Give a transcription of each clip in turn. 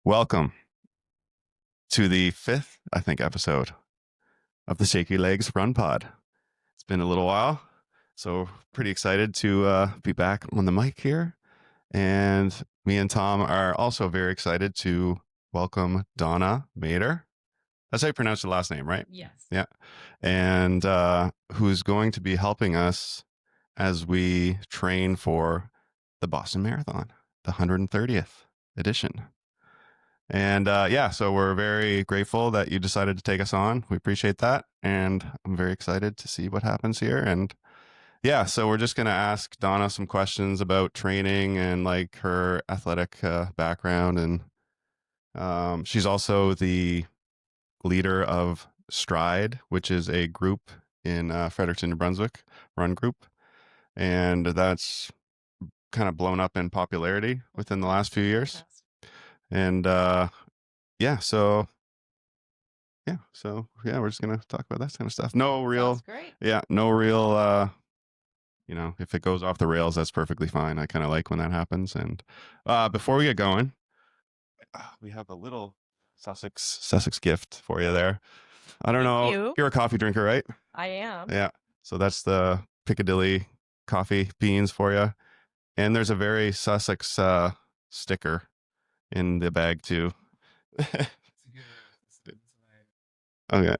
Welcome to the fifth, I think, episode of the Shaky Legs Run Pod. It's been a little while, so pretty excited to be back on the mic here. And me and Thom are also very excited to welcome Donna MaDer. That's how you pronounce the last name, right? Yes. Yeah. And who's going to be helping us as we train for the Boston Marathon, the 130th edition. And so we're very grateful that you decided to take us on. We appreciate that. And I'm very excited to see what happens here. And so we're just going to ask Donna some questions about training and like her athletic background. And she's also the leader of Stride, which is a group in Fredericton, New Brunswick, run group. And that's kind of blown up in popularity within the last few years. And so we're just gonna talk about that kind of stuff. No real, Sounds great. no real. If it goes off the rails, that's perfectly fine. I kind of like when that happens. And before we get going, we have a little Sussex gift for you there. I don't know. You. You're a coffee drinker, right? I am. Yeah. So that's the Piccadilly coffee beans for you. And there's a very Sussex sticker in the bag too. Okay.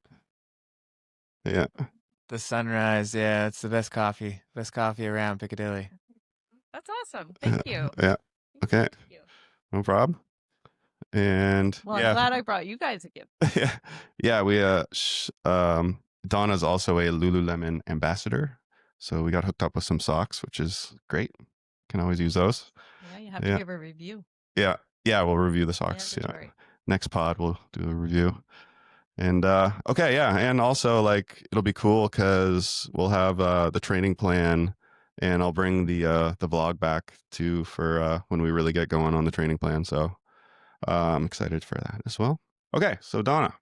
Yeah. The sunrise, yeah, it's the best coffee around Piccadilly. That's awesome. Thank you. Yeah. Okay. Thank you. No problem. And Well, I'm glad I brought you guys a gift. We Donna's also a Lululemon ambassador, so we got hooked up with some socks, which is great. Can always use those. Yeah, you have to give a review. Yeah, we'll review the socks. Yeah, next pod we'll do a review. And and also like it'll be cool because we'll have the training plan, and I'll bring the vlog back too for when we really get going on the training plan. So I'm excited for that as well. Okay, so Donna,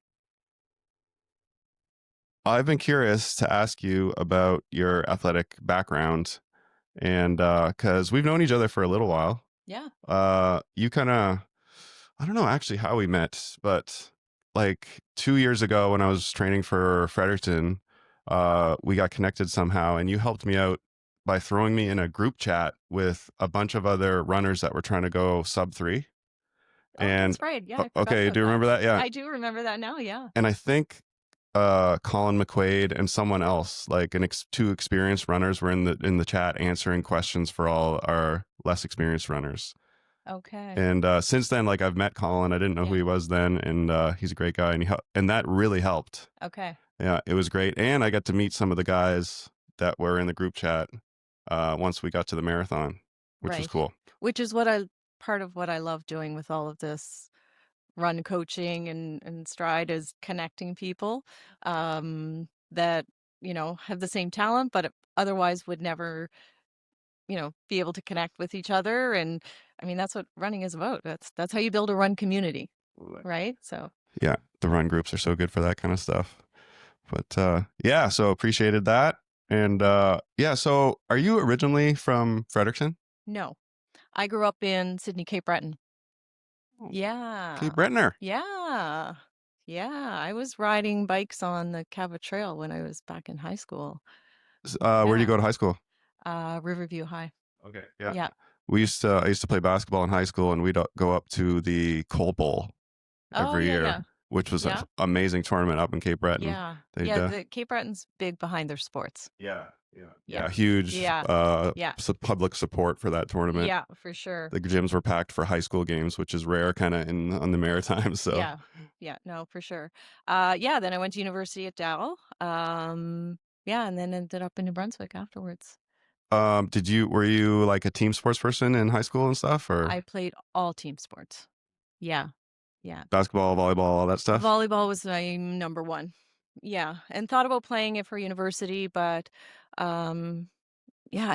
I've been curious to ask you about your athletic background, and because we've known each other for a little while. Yeah. You kind of, I don't know actually how we met, but like 2 years ago when I was training for Fredericton, we got connected somehow, and you helped me out by throwing me in a group chat with a bunch of other runners that were trying to go sub 3. Oh, and that's right. Yeah. Okay. Do you remember that? Yeah. I do remember that now. Yeah. And I think Colin McQuaid and someone else, like two experienced runners, were in the chat answering questions for all our less experienced runners. Okay. And since then, like I've met Colin. I didn't know who he was then, and he's a great guy, and that really helped. Okay. Yeah, it was great, and I got to meet some of the guys that were in the group chat once we got to the marathon, which was cool. Which is part of what I love doing with all of this run coaching and Stride is connecting people that have the same talent but otherwise would never be able to connect with each other. And I mean that's what running is about. That's how you build a run community, right? So yeah, the run groups are so good for that kind of stuff. But so appreciated that. And so are you originally from Fredericton? No, I grew up in Sydney, Cape Breton. Yeah. Cape Bretoner. Yeah. I was riding bikes on the Cabot Trail when I was back in high school. Where do you go to high school? Riverview High. Okay. Yeah. Yeah. I used to play basketball in high school, and we'd go up to the Coal Bowl every year, which was an amazing tournament up in Cape Breton. Yeah. The Cape Breton's big behind their sports. Yeah. Huge public support for that tournament. Yeah, for sure. The gyms were packed for high school games, which is rare kind of on the Maritimes. So no, for sure. Then I went to university at Dow. And then ended up in New Brunswick afterwards. Were you like a team sports person in high school and stuff, or? I played all team sports. Yeah. Basketball, volleyball, all that stuff. Volleyball was my number one. Yeah, and thought about playing it for university, but I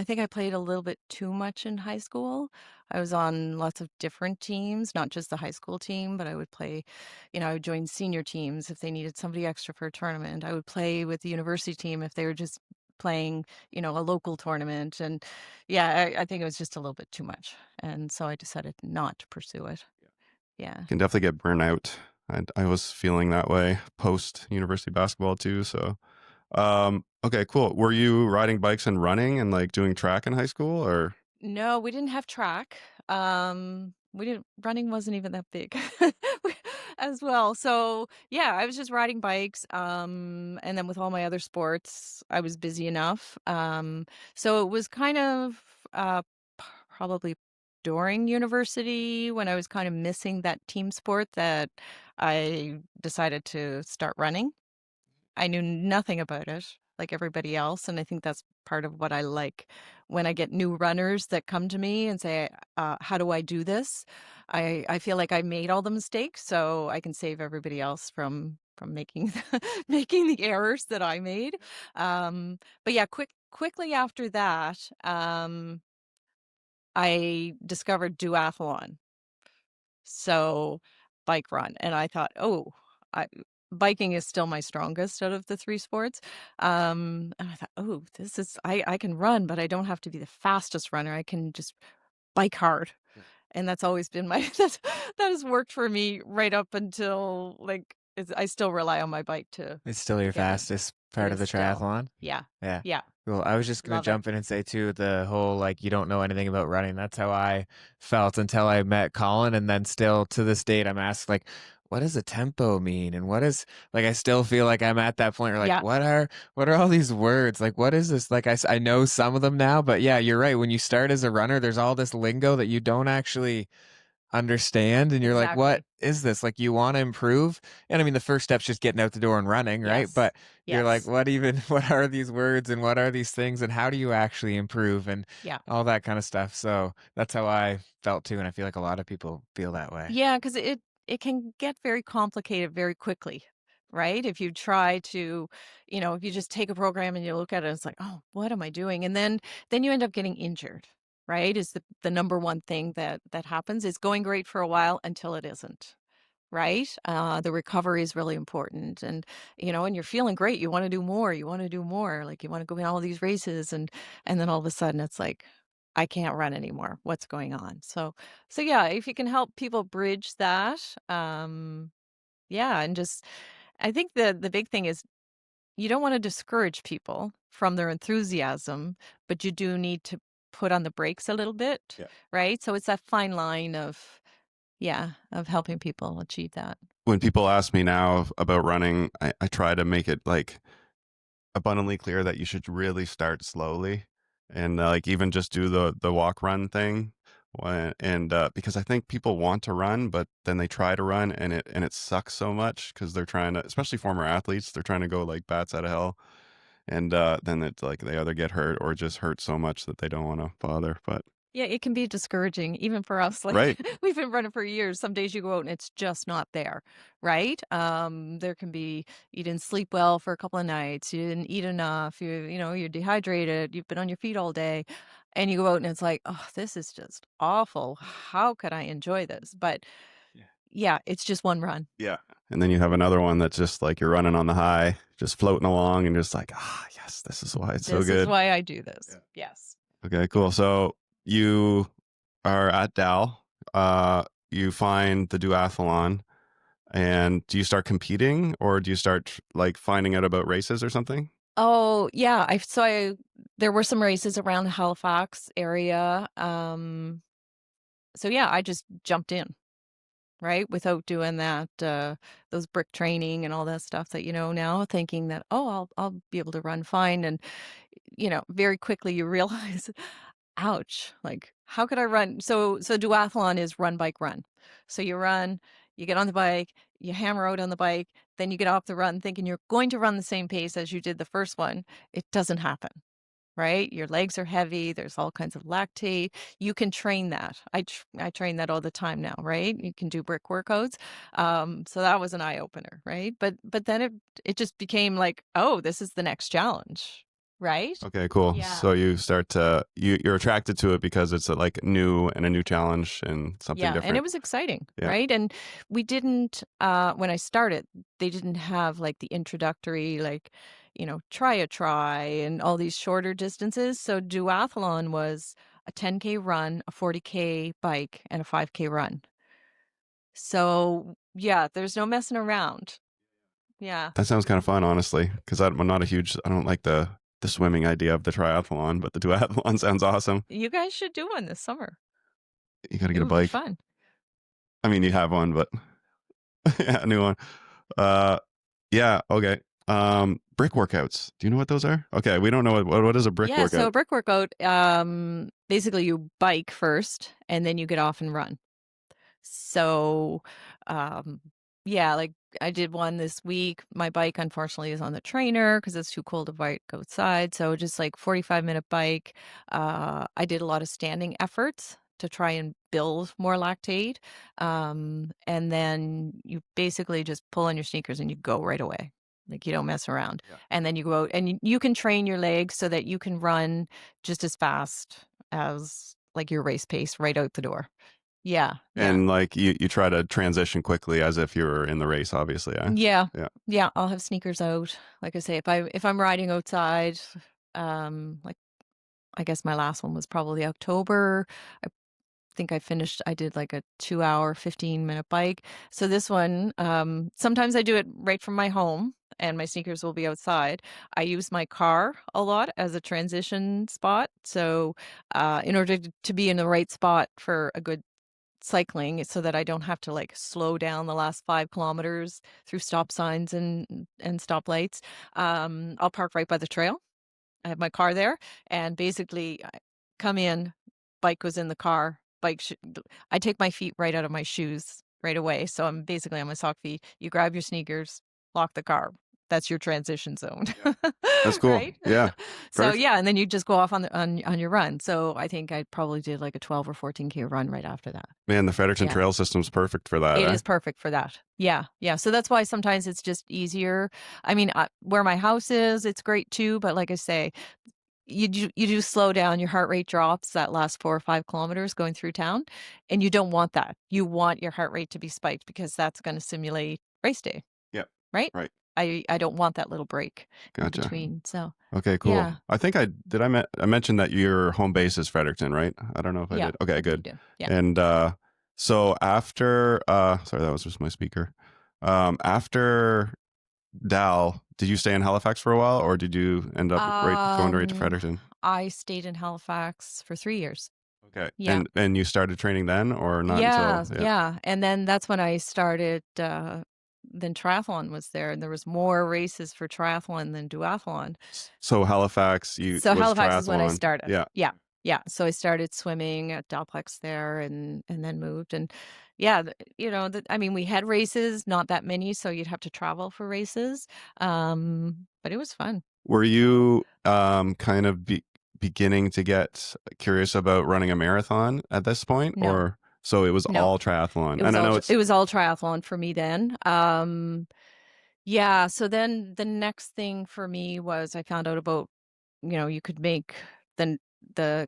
think I played a little bit too much in high school. I was on lots of different teams, not just the high school team, but I would play, I would join senior teams if they needed somebody extra for a tournament. I would play with the university team if they were just playing, a local tournament. And I think it was just a little bit too much. And so I decided not to pursue it. Yeah. Can definitely get burnout. I was feeling that way post university basketball too. So, okay, cool. Were you riding bikes and running and like doing track in high school or? No, we didn't have track. We didn't running wasn't even that big as well. So yeah, I was just riding bikes. And then with all my other sports, I was busy enough. So it was kind of probably during university when I was kind of missing that team sport that I decided to start running. I knew nothing about it like everybody else, and I think that's part of what I like when I get new runners that come to me and say, "How do I do this?" I feel like I made all the mistakes, so I can save everybody else from making making the errors that I made. But yeah, quickly after that, I discovered duathlon. So, bike run, and I thought, "Oh, I biking is still my strongest out of the 3 sports." And I thought, "Oh, this is I can run, but I don't have to be the fastest runner. I can just bike hard." Yeah. And that's always been my that has worked for me right up until, like, I still rely on my bike It's still to your get me. fastest It part of is the still. triathlon? Yeah. Yeah. Yeah. Cool. I was just gonna Love it. jump in and say too, the whole like you don't know anything about running. That's how I felt until I met Colin, and then still to this date, I'm asked like, what does a tempo mean? And what is like I still feel like I'm at that point where like Yeah. what are all these words? Like what is this? Like I know some of them now, but yeah, you're right. When you start as a runner, there's all this lingo that you don't actually understand and you're like what Exactly. is this, like you want to improve, and I mean the first step's just getting out the door and running, right? Yes. But you're like Yes. what even what are these words and what are these things and how do you actually improve and Yeah. all that kind of stuff. So that's how I felt too, and I feel like a lot of people feel that way. Yeah, because it can get very complicated very quickly, right? If you try to, if you just take a program and you look at it, it's like, oh, what am I doing? And then you end up getting injured, right? Is the number one thing that happens. It's going great for a while until it isn't. Right? The recovery is really important. And you're feeling great. You want to do more. You want to do more. Like you want to go in all these races and then all of a sudden it's like, I can't run anymore. What's going on? So yeah, if you can help people bridge that, yeah, and just I think the big thing is you don't want to discourage people from their enthusiasm, but you do need to put on the brakes a little bit, Yeah. right? So it's that fine line of yeah, of helping people achieve that. When people ask me now about running, I try to make it like abundantly clear that you should really start slowly and like even just do the walk run thing and because I think people want to run but then they try to run and it sucks so much because they're trying to, especially former athletes, they're trying to go like bats out of hell, and then it's like they either get hurt or just hurt so much that they don't want to bother. But Yeah, it can be discouraging even for us. Like right. we've been running for years. Some days you go out and it's just not there, right? There can be you didn't sleep well for a couple of nights, you didn't eat enough, you're dehydrated, you've been on your feet all day, and you go out and it's like, oh, this is just awful. How could I enjoy this? But Yeah. yeah, it's just one run. Yeah. And then you have another one that's just like you're running on the high, just floating along and just like, yes, this is why it's so This is good. why I do this. Yeah. Yes. Okay, cool. So you are at Dal. You find the duathlon, and do you start competing, or do you start like finding out about races or something? Oh, yeah. There were some races around the Halifax area. So yeah, I just jumped in, right? Without doing that, those brick training and all that stuff that you know now, thinking that, oh, I'll be able to run fine. And, very quickly you realize, ouch, like how could I run? So duathlon is run, bike, run. So you run, you get on the bike, you hammer out on the bike, then you get off the run thinking you're going to run the same pace as you did the first one. It doesn't happen, right? Your legs are heavy. There's all kinds of lactate. You can train that. I train that all the time now, right? You can do brick workouts. So that was an eye opener, right? But then it just became like, oh, this is the next challenge, right? Okay, cool. Yeah. So you start to you're attracted to it because it's like new and a new challenge and something Yeah, and it different. was exciting, Yeah. right? And we didn't when I started, they didn't have like the introductory like, try a try and all these shorter distances. So duathlon was a 10K run, a 40K bike, and a 5K run. So yeah, there's no messing around. Yeah. That sounds kind of fun, honestly, because I'm not a huge. I don't like the swimming idea of the triathlon, but the duathlon sounds awesome. You guys should do one this summer. You got to It get a would be bike. fun. I mean, you have one, but yeah, a new one. Uh, yeah, okay. Brick workouts. Do you know what those are? Okay, we don't know what is a brick Yeah, so workout. a brick workout, basically you bike first and then you get off and run. So, um, yeah, like I did one this week. My bike, unfortunately, is on the trainer because it's too cold to bike outside. So just like 45-minute bike. I did a lot of standing efforts to try and build more lactate. And then you basically just pull on your sneakers and you go right away. Like you don't mess around. Yeah. And then you go out and you can train your legs so that you can run just as fast as like your race pace right out the door. Yeah, yeah. And like you try to transition quickly as if you were in the race, obviously. Yeah. Yeah. Yeah, I'll have sneakers out. Like I say, if I'm riding outside, like I guess my last one was probably October. I think I did like a 2-hour, 15-minute bike. So this one, sometimes I do it right from my home and my sneakers will be outside. I use my car a lot as a transition spot. So, in order to be in the right spot for a good cycling so that I don't have to like slow down the last 5 kilometers through stop signs and stoplights. I'll park right by the trail. I have my car there, and basically I come in, bike goes in the car, I take my feet right out of my shoes right away. So I'm basically on my sock feet. You grab your sneakers, lock the car. That's your transition zone. Yeah. That's cool. Right? Yeah. So Perfect. yeah, and then you just go off on your run. So I think I probably did like a 12 or 14K run right after that. Man, the Fredericton Yeah. trail system's perfect for that, It eh? is perfect for that. Yeah, yeah. So that's why sometimes it's just easier. I mean, where my house is, it's great too. But like I say, you do slow down. Your heart rate drops that last 4 or 5 kilometers going through town, and you don't want that. You want your heart rate to be spiked because that's going to simulate race day, Yep. right? Right. I don't want that little break in Gotcha. between. So Okay, cool. yeah, I think I mentioned that your home base is Fredericton, right? I don't know if I yeah, did. Okay, I think you good. do. Yeah. And so after sorry, that was just my speaker. After Dal, did you stay in Halifax for a while or did you end up going right to Um, Fredericton? I stayed in Halifax for 3 years. Okay. Yeah. And you started training then or not until Yeah, yeah. yeah, and then that's when I started, then triathlon was there, and there was more races for triathlon than duathlon. So Halifax you So was Halifax is when I triathlon. started. Yeah. Yeah, yeah, so I started swimming at Dalplex there and then moved, and yeah, I mean, we had races, not that many, so you'd have to travel for races, but it was fun. Were you kind of beginning to get curious about running a marathon at this point, No, or so it was no, all triathlon? it was And I all know tr it's it was all triathlon for me then. Yeah, so then the next thing for me was I found out about, you could make the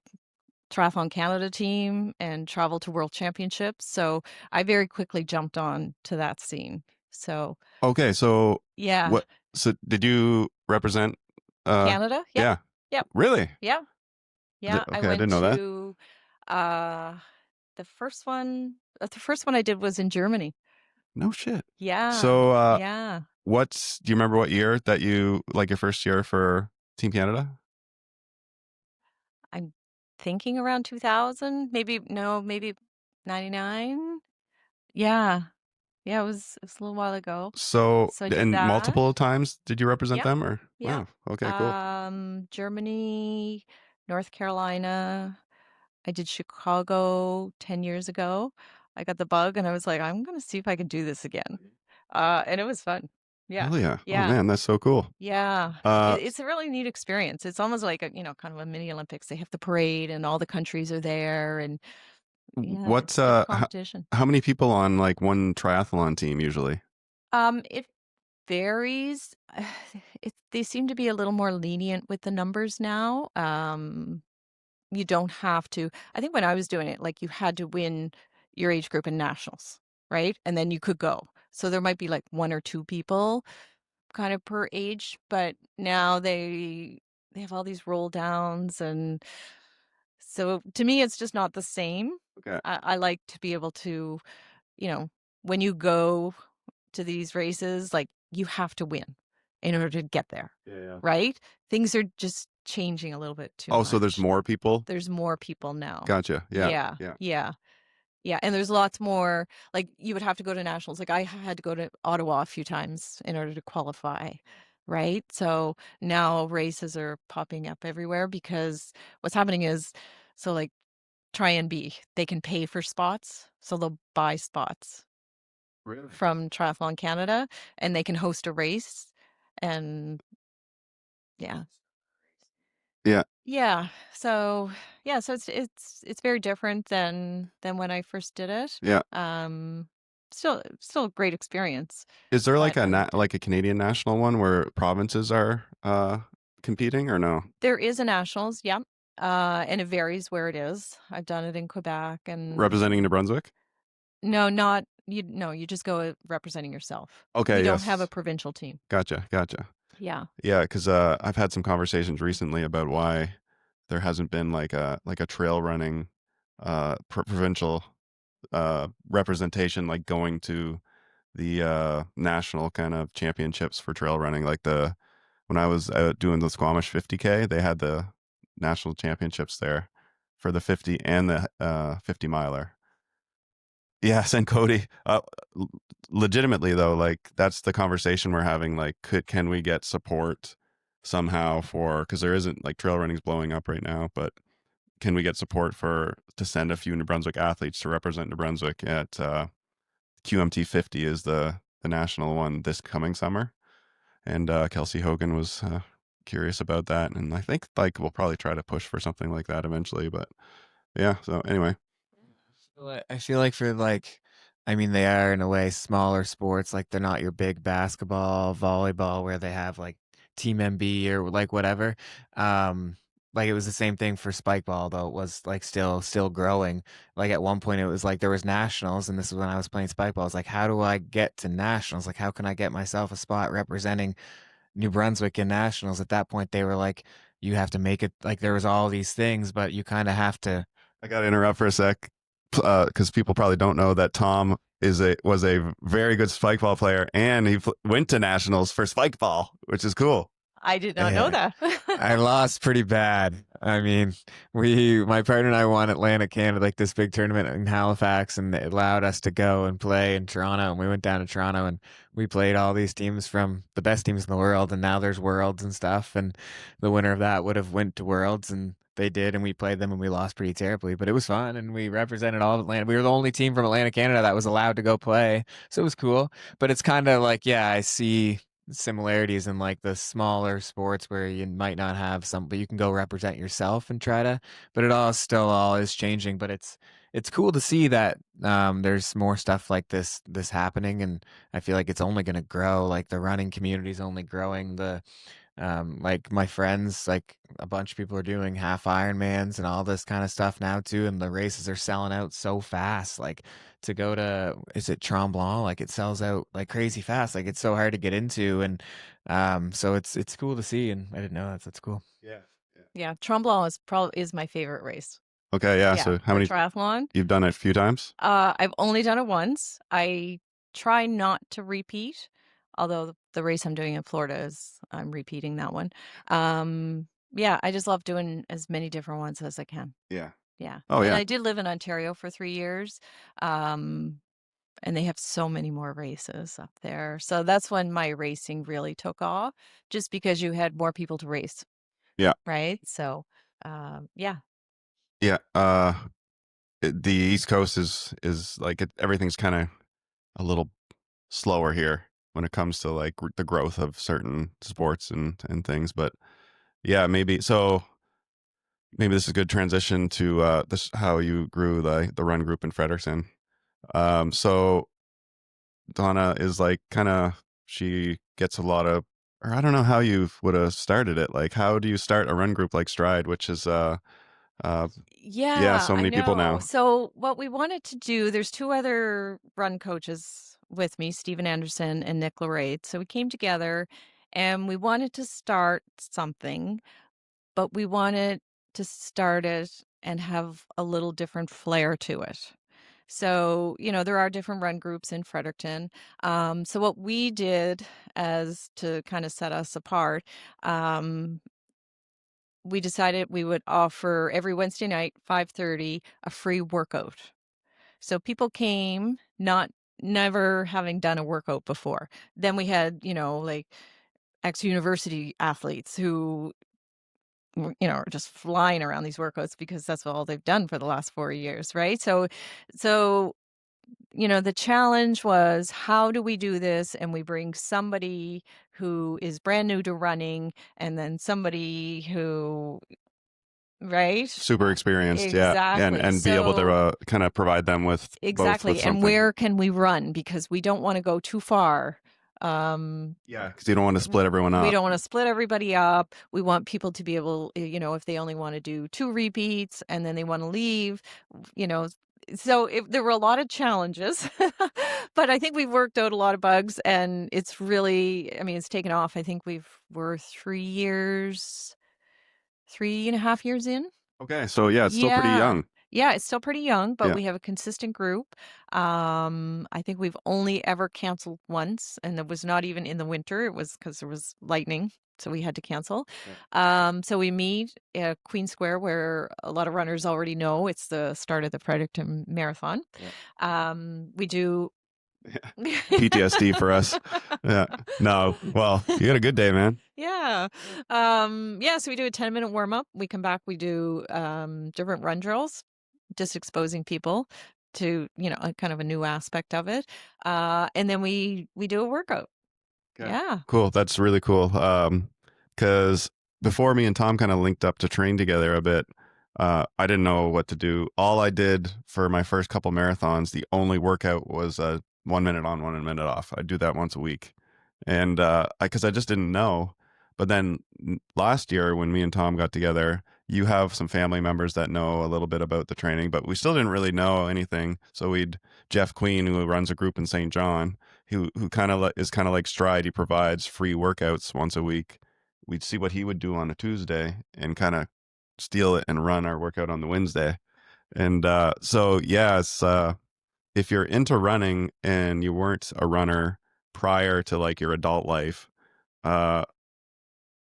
Triathlon Canada team and travel to world championships. So I very quickly jumped on to that scene. So okay. So yeah, what? So did you represent? Canada. Yep. Yeah, Yep. really? Yeah. Yeah. I Okay, I went didn't know that. to uh the first one I did was in Germany. No shit. Yeah. So Yeah. do you remember what year that you like your first year for Team Canada? I'm thinking around 2000, maybe no, maybe 99. Yeah. Yeah, it was a little while ago. So So I did and that. multiple times did you represent Yep. them or Yep. wow? Okay, cool. Germany, North Carolina. I did Chicago 10 years ago. I got the bug and I was like, I'm gonna see if I can do this again. And it was fun. Yeah. Hell yeah! Oh Yeah. man, that's so cool. Yeah. Uh, It's a really neat experience. It's almost like kind of a mini Olympics. They have the parade and all the countries are there and yeah, what it's like a competition. how many people on like one triathlon team usually? It varies. They seem to be a little more lenient with the numbers now. You don't have to. I think when I was doing it, like you had to win your age group in nationals, right? And then you could go. So there might be like one or two people kind of per age, but now they have all these roll downs and so to me it's just not the same. Okay. I like to be able to, you know, when you go to these races, like, you have to win in order to get there, Yeah. right? Things are just changing a little bit too Oh, much. so there's more people? There's more people now. Gotcha. Yeah. Yeah, Yeah. yeah, yeah, and there's lots more, like, you would have to go to nationals. Like, I had to go to Ottawa a few times in order to qualify, right? So now races are popping up everywhere because what's happening is, so, like, Try and B, they can pay for spots, so they'll buy spots Really? from Triathlon Canada, and they can host a race, and yeah. Yeah. Yeah, so yeah, so it's very different than when I first did it. Yeah. Still a great experience, Is there like but I loved it. like a Canadian national one where provinces are competing or no? There is a nationals, yeah, and it varies where it is. I've done it in Quebec and Representing New Brunswick? no, not you. No, you just go representing yourself. You Okay, don't have a yes. provincial team. Gotcha. Yeah. Yeah, because I've had some conversations recently about why there hasn't been like a trail running provincial representation, like going to the national kind of championships for trail running. Like the when I was out doing the Squamish 50K, they had the national championships there for the 50 and the 50 miler. Yes, and Cody. Legitimately though, like that's the conversation we're having. Like, can we get support somehow for, because there isn't, like, trail running's blowing up right now, but can we get support for to send a few New Brunswick athletes to represent New Brunswick at QMT 50 is the national one this coming summer, and Kelsey Hogan was curious about that, and I think like we'll probably try to push for something like that eventually. But yeah, so anyway, I feel like for like, I mean, they are in a way smaller sports. Like they're not your big basketball, volleyball, where they have like Team MB or like whatever. Um, like it was the same thing for spike ball, though it was like still growing. Like at one point, it was like there was nationals, and this is when I was playing spike ball. I was like, how do I get to nationals? Like, how can I get myself a spot representing New Brunswick in nationals? At that point, they were like, you have to make it. Like there was all these things, but you kind of have to. I got to interrupt for a sec because people probably don't know that Tom was a very good spike ball player, and he went to nationals for spike ball, which is cool. I did not know Yeah. that. I lost pretty bad. I mean, my partner and I won Atlantic Canada, like this big tournament in Halifax, and it allowed us to go and play in Toronto. And we went down to Toronto and we played all these teams from the best teams in the world. And now there's Worlds and stuff. And the winner of that would have went to Worlds, and they did. And we played them and we lost pretty terribly, but it was fun. And we represented all of Atlanta. We were the only team from Atlantic Canada that was allowed to go play. So it was cool. But it's kind of like, yeah, I see similarities in like the smaller sports where you might not have some, but you can go represent yourself and try to, but it all is changing. But it's cool to see that there's more stuff like this happening, and I feel like it's only going to grow. Like the running community is only growing. The like my friends, like a bunch of people are doing half Ironmans and all this kind of stuff now too, and the races are selling out so fast. Like to go to, is it Tremblant? Like it sells out like crazy fast. Like it's so hard to get into, and so it's cool to see, and I didn't know that. So that's cool. Yeah. Yeah, Tremblant is my favorite race. Okay, yeah. Yeah, So how the many triathlon. you've done it a few times? I've only done it once. I try not to repeat, although the race I'm doing in Florida I'm repeating that one. Yeah, I just love doing as many different ones as I can. Yeah. Yeah. Oh And yeah. I did live in Ontario for 3 years. Um, and they have so many more races up there. So that's when my racing really took off, just because you had more people to race, Yeah. right? So, yeah. Yeah. The East Coast is like everything's kind of a little slower here when it comes to like the growth of certain sports and things. But yeah, maybe this is a good transition to this how you grew the run group in Fredericton. So Donna is like kind of, she gets a lot of, or I don't know how you would have started it. Like, how do you start a run group like Stride, which is uh yeah, Yeah, so I many people know. now. So what we wanted to do, there's two other run coaches with me, Stephen Anderson and Nick Lorraine. So we came together and we wanted to start something, but we wanted to start it and have a little different flair to it. So, there are different run groups in Fredericton. So what we did as to kind of set us apart, we decided we would offer every Wednesday night, 5:30, a free workout. So people came never having done a workout before. Then we had, like ex-university athletes who are just flying around these workouts because that's all they've done for the last 4 years, right? So the challenge was, how do we do this and we bring somebody who is brand new to running and then somebody who, right? Super experienced, yeah, Exactly. and be able to So kind of provide them with both with exactly. And something. where can we run? Because we don't want to go too far. Yeah, because you don't want to split everyone We up. don't want to split everybody up. We want people to be able, if they only want to do 2 repeats and then they want to leave, you know. So there were a lot of challenges, but I think we've worked out a lot of bugs, and it's really, I mean, it's taken off. I think we're 3.5 years in. Okay, so yeah, it's still pretty Yeah. young. Yeah, it's still pretty young, but Yeah. we have a consistent group. I think we've only ever canceled once, and it was not even in the winter. It was because there was lightning, so we had to cancel. So we meet at Queen Square, where a lot of runners already know it's the start of the Fredericton Marathon. We do PTSD for us. Yeah. No. Well, you had a good day, man. Yeah. So we do a 10-minute warm up. We come back, we do different run drills, just exposing people to, a kind of a new aspect of it. And then we do a workout. Okay. Yeah. Cool. That's really cool. Because before me and Tom kind of linked up to train together a bit, I didn't know what to do. All I did for my first couple marathons, the only workout was 1 minute on, 1 minute off. I do that once a week, and because I just didn't know. But then last year, when me and Tom got together, you have some family members that know a little bit about the training, but we still didn't really know anything. So we'd Jeff Queen, who runs a group in St. John, who kind of is kind of like Stride. He provides free workouts once a week. We'd see what he would do on a Tuesday and kind of steal it and run our workout on the Wednesday. And so yeah, it's if you're into running and you weren't a runner prior to like your adult life,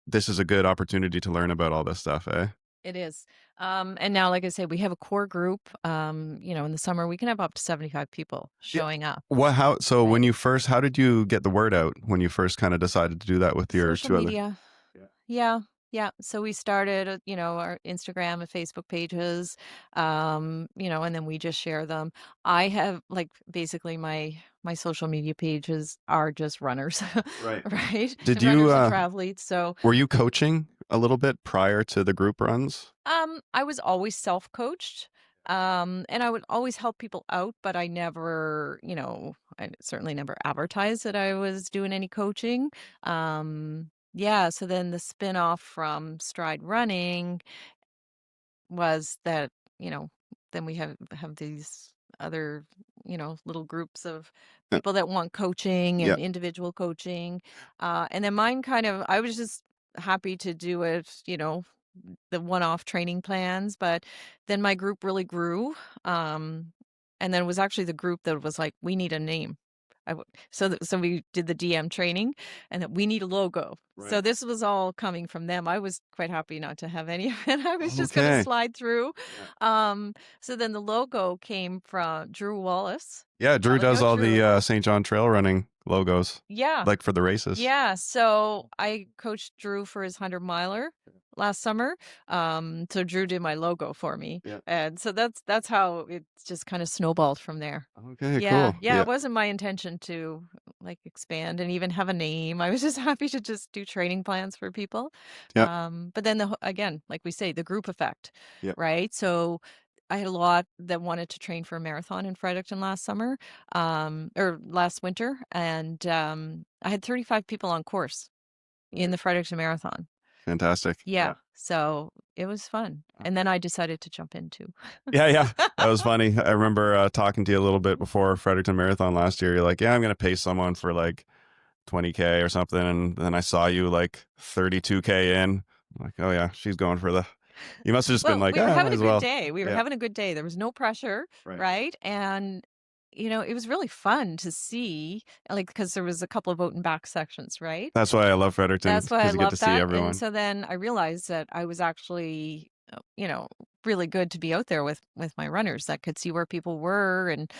this is a good opportunity to learn about all this stuff, eh? It is. And now, like I said, we have a core group. In the summer, we can have up to 75 people showing up. When you first, how did you get the word out when you first kind of decided to do that with your Social two other? media. Yeah. Yeah. So we started, our Instagram and Facebook pages, and then we just share them. I have basically my social media pages are just runners, Right. right? Did Runners you, and triathletes. So, were you coaching a little bit prior to the group runs? I was always self-coached. And I would always help people out, but I never, I certainly never advertised that I was doing any coaching. Yeah, so then the spin-off from Stride Running was that, then we have these other, little groups of Uh, people that want coaching Yeah. and individual coaching. And then mine I was just happy to do it, the one-off training plans, but then my group really grew. And then it was actually the group that was like, we need a name. So we did the DM training, and that we need a logo. So Right. this was all coming from them. I was quite happy not to have any of it. I was just going to Okay. slide through. So then the logo came from Drew Wallace. Yeah, Drew Probably does know all Drew. the St. John trail running logos, Yeah. like for the races. Yeah, so I coached Drew for his 100-miler last summer. So Drew did my logo for me. Yeah. And so that's how it just kind of snowballed from there. Okay, Yeah, cool. yeah, it wasn't my intention to expand and even have a name. I was just happy to just do training plans for people. Yeah. But then again, like we say, the group effect, Yeah. right? So I had a lot that wanted to train for a marathon in Fredericton last summer, or last winter, and I had 35 people on course in the Fredericton Marathon. Fantastic. Yeah, so it was fun. And then I decided to jump in too. Yeah. That was funny. I remember talking to you a little bit before Fredericton Marathon last year. You're like, yeah, I'm going to pay someone for like 20K or something. And then I saw you like 32K in. I'm like, oh yeah, she's going for the You must have just been Well, like, we were might having a as good well. day. We were Yeah. having a good day. There was no pressure, Right. right? And it was really fun to see, like, because there was a couple of out and back sections, right? That's why I love Fredericton, That's why I because you get to love see that. And everyone. so then I realized that I was actually, really good to be out there with my runners that could see where people were and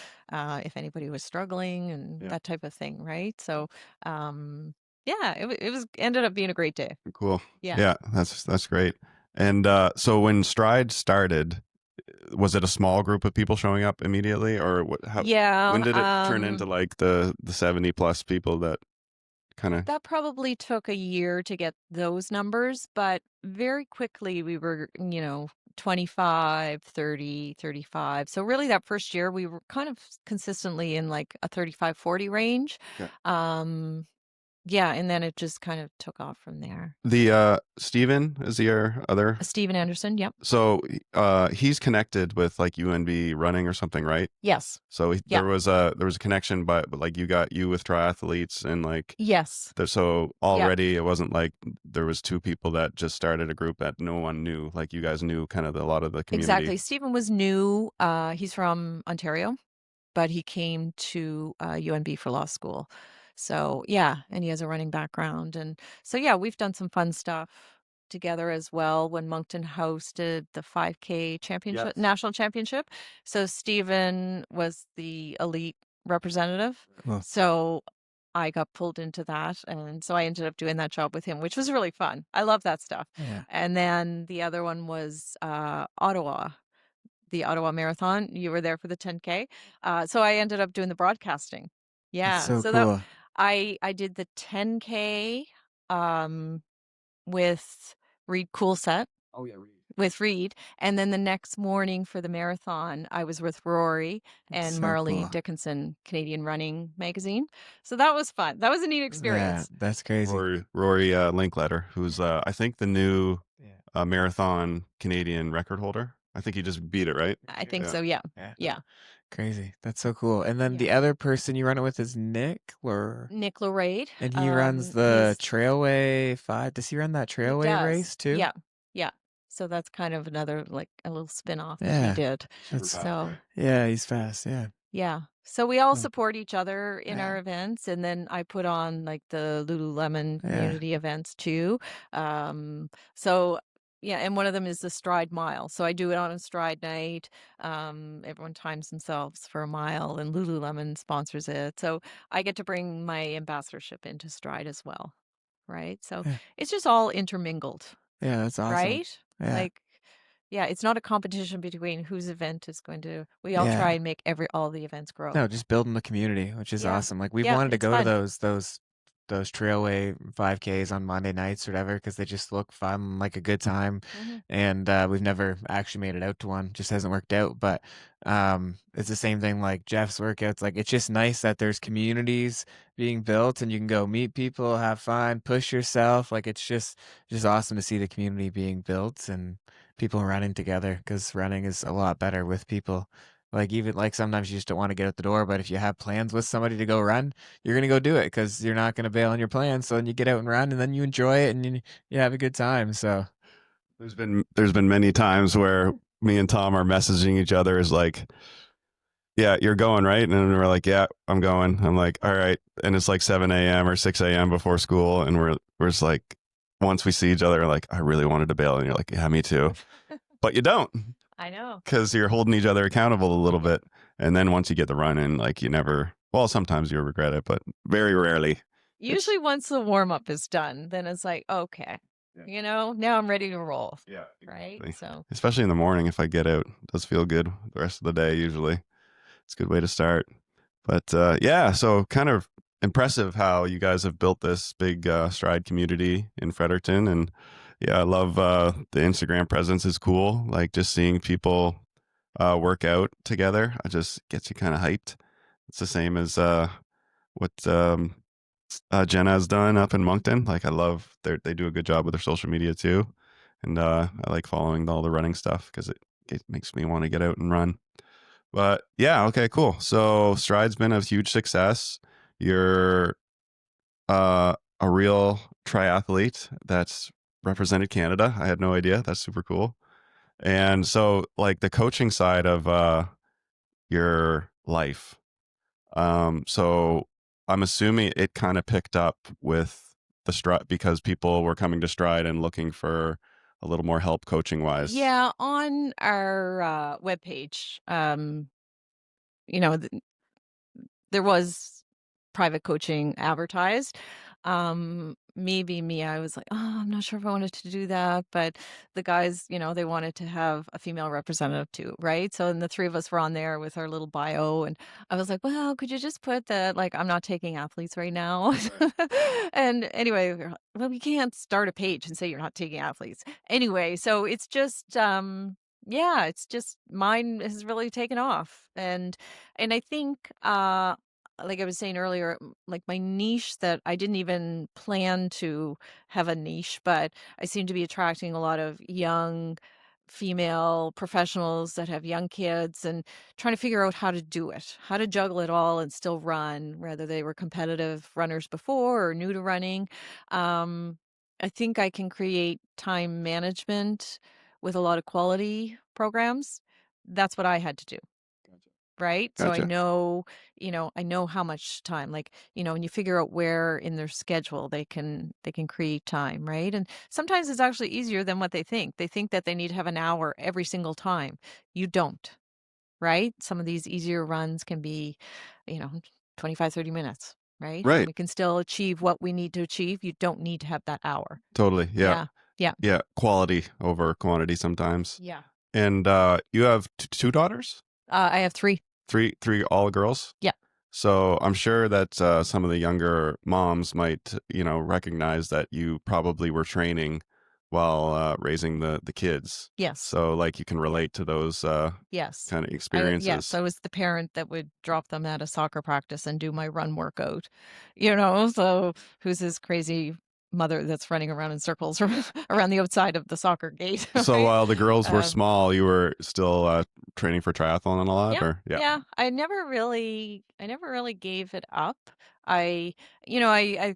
if anybody was struggling and Yeah. that type of thing, right? So, yeah, it was ended up being a great day. Cool. Yeah. Yeah, that's great. And so when Stride started, was it a small group of people showing up immediately, or what? Yeah. When did it turn into like the 70 plus people that kind of? That probably took a year to get those numbers, but very quickly we were, 25, 30, 35. So really that first year we were kind of consistently in like a 35, 40 range. Okay. Yeah, and then it just kind of took off from there. The Steven is your other. Steven Anderson, yep. So he's connected with like UNB running or something, right? Yes. So Yeah. there was a connection, but like you with triathletes and like Yes. so already it wasn't like there was two people that just started a group that no one knew. Like you guys knew kind of a lot of the community. Exactly. Steven was new. He's from Ontario, but he came to UNB for law school. So yeah, and he has a running background. And so yeah, we've done some fun stuff together as well when Moncton hosted the 5K championship, Yes. national championship. So Stephen was the elite representative. Cool. So I got pulled into that. And so I ended up doing that job with him, which was really fun. I love that stuff. Yeah. And then the other one was Ottawa, the Ottawa Marathon. You were there for the 10K. So I ended up doing the broadcasting. Yeah. That's so that cool. I did the 10K with Reed Coolset. Oh yeah, Reed. With Reed. And then the next morning for the marathon, I was with Rory and So Marley cool. Dickinson, Canadian Running Magazine. So that was fun. That was a neat experience. Yeah, that's crazy. Rory Linkletter, who's I think the new marathon Canadian record holder. I think he just beat it, right? I think so. Yeah. Yeah. Crazy. That's so cool. And then the other person you run it with is Nick Lorade. And he runs the Trailway 5. Does he run that Trailway race too? Yeah. Yeah. So that's kind of another, like a little spin-off that Yeah. he did. That's So yeah, he's fast. Yeah. yeah. So we all Yeah. support each other in our events, and then I put on like the Lululemon community events too. So yeah, and one of them is the Stride Mile. So I do it on a Stride night. Everyone times themselves for a mile, and Lululemon sponsors it. So I get to bring my ambassadorship into Stride as well, right? So it's just all intermingled. Yeah, that's awesome. Right? Yeah. Like, yeah, it's not a competition between whose event is going to. We all try and make all the events grow. No, just building the community, which is awesome. Like we've Yeah, wanted to it's go fun. to those Trailway 5Ks on Monday nights or whatever because they just look fun, like a good time. And we've never actually made it out to one. Just hasn't worked out. But it's the same thing like Jeff's workouts. Like it's just nice that there's communities being built and you can go meet people, have fun, push yourself. Like it's just awesome to see the community being built and people running together because running is a lot better with people. Like even like sometimes you just don't want to get out the door, but if you have plans with somebody to go run, you're gonna go do it because you're not gonna bail on your plans. So then you get out and run, and then you enjoy it and you have a good time. So there's been many times where me and Thom are messaging each other as like, yeah, you're going, right? And we're like, yeah, I'm going. I'm like, all right. And it's like 7 a.m. or 6 a.m. before school, and we're just like, once we see each other, like, I really wanted to bail, and you're like, yeah, me too, but you don't. I know. Because you're holding each other accountable a little bit. And then once you get the run in, like you never, well, sometimes you regret it, but very rarely. Usually once the warm up is done, then it's like, okay, now I'm ready to roll. Yeah. Right. So, especially in the morning, if I get out, it does feel good the rest of the day. Usually it's a good way to start. But yeah, so kind of impressive how you guys have built this big Stride community in Fredericton. And yeah, I love the Instagram presence is cool. Like just seeing people work out together, it just gets you kind of hyped. It's the same as what Jenna has done up in Moncton. Like I love they do a good job with their social media too. And I like following all the running stuff because it makes me want to get out and run. But yeah, okay, cool. So Stride's been a huge success. You're a real triathlete that's represented Canada. I had no idea. That's super cool. And so like the coaching side of your life. So I'm assuming it kind of picked up with the stride because people were coming to Stride and looking for a little more help coaching wise. Yeah, on our webpage, you know, there was private coaching advertised. Maybe me, I was like, oh, I'm not sure if I wanted to do that. But the guys, they wanted to have a female representative too, right? So, and the three of us were on there with our little bio. And I was like, well, could you just put that, like, I'm not taking athletes right now? And anyway, we were like, well, we can't start a page and say you're not taking athletes. Anyway, so it's just, yeah, it's just mine has really taken off. And I think, like I was saying earlier, like my niche that I didn't even plan to have a niche, but I seem to be attracting a lot of young female professionals that have young kids and trying to figure out how to do it, how to juggle it all and still run, whether they were competitive runners before or new to running. Um, I think I can create time management with a lot of quality programs. That's what I had to do. Right? So I Gotcha. know, I know how much time, like, and you figure out where in their schedule they can create time, right? And sometimes it's actually easier than what they think. They think that they need to have an hour every single time. You don't, right? Some of these easier runs can be, you know, 25, 30 minutes, right? And Right. we can still achieve what we need to achieve. You don't need to have that hour. Totally. Yeah. Yeah. Yeah. Yeah. Quality over quantity sometimes. Yeah. And you have two daughters? I have three. Three all girls? Yeah. So I'm sure that some of the younger moms might, recognize that you probably were training while raising the kids. Yes. So like you can relate to those Yes. kind of Yes, experiences. I was the parent that would drop them at a soccer practice and do my run workout, so who's this crazy mother that's running around in circles around the outside of the soccer gate, So right? while the girls were Um, small, you were still training for triathlon a lot, yeah, or yeah. yeah. I never really gave it up. I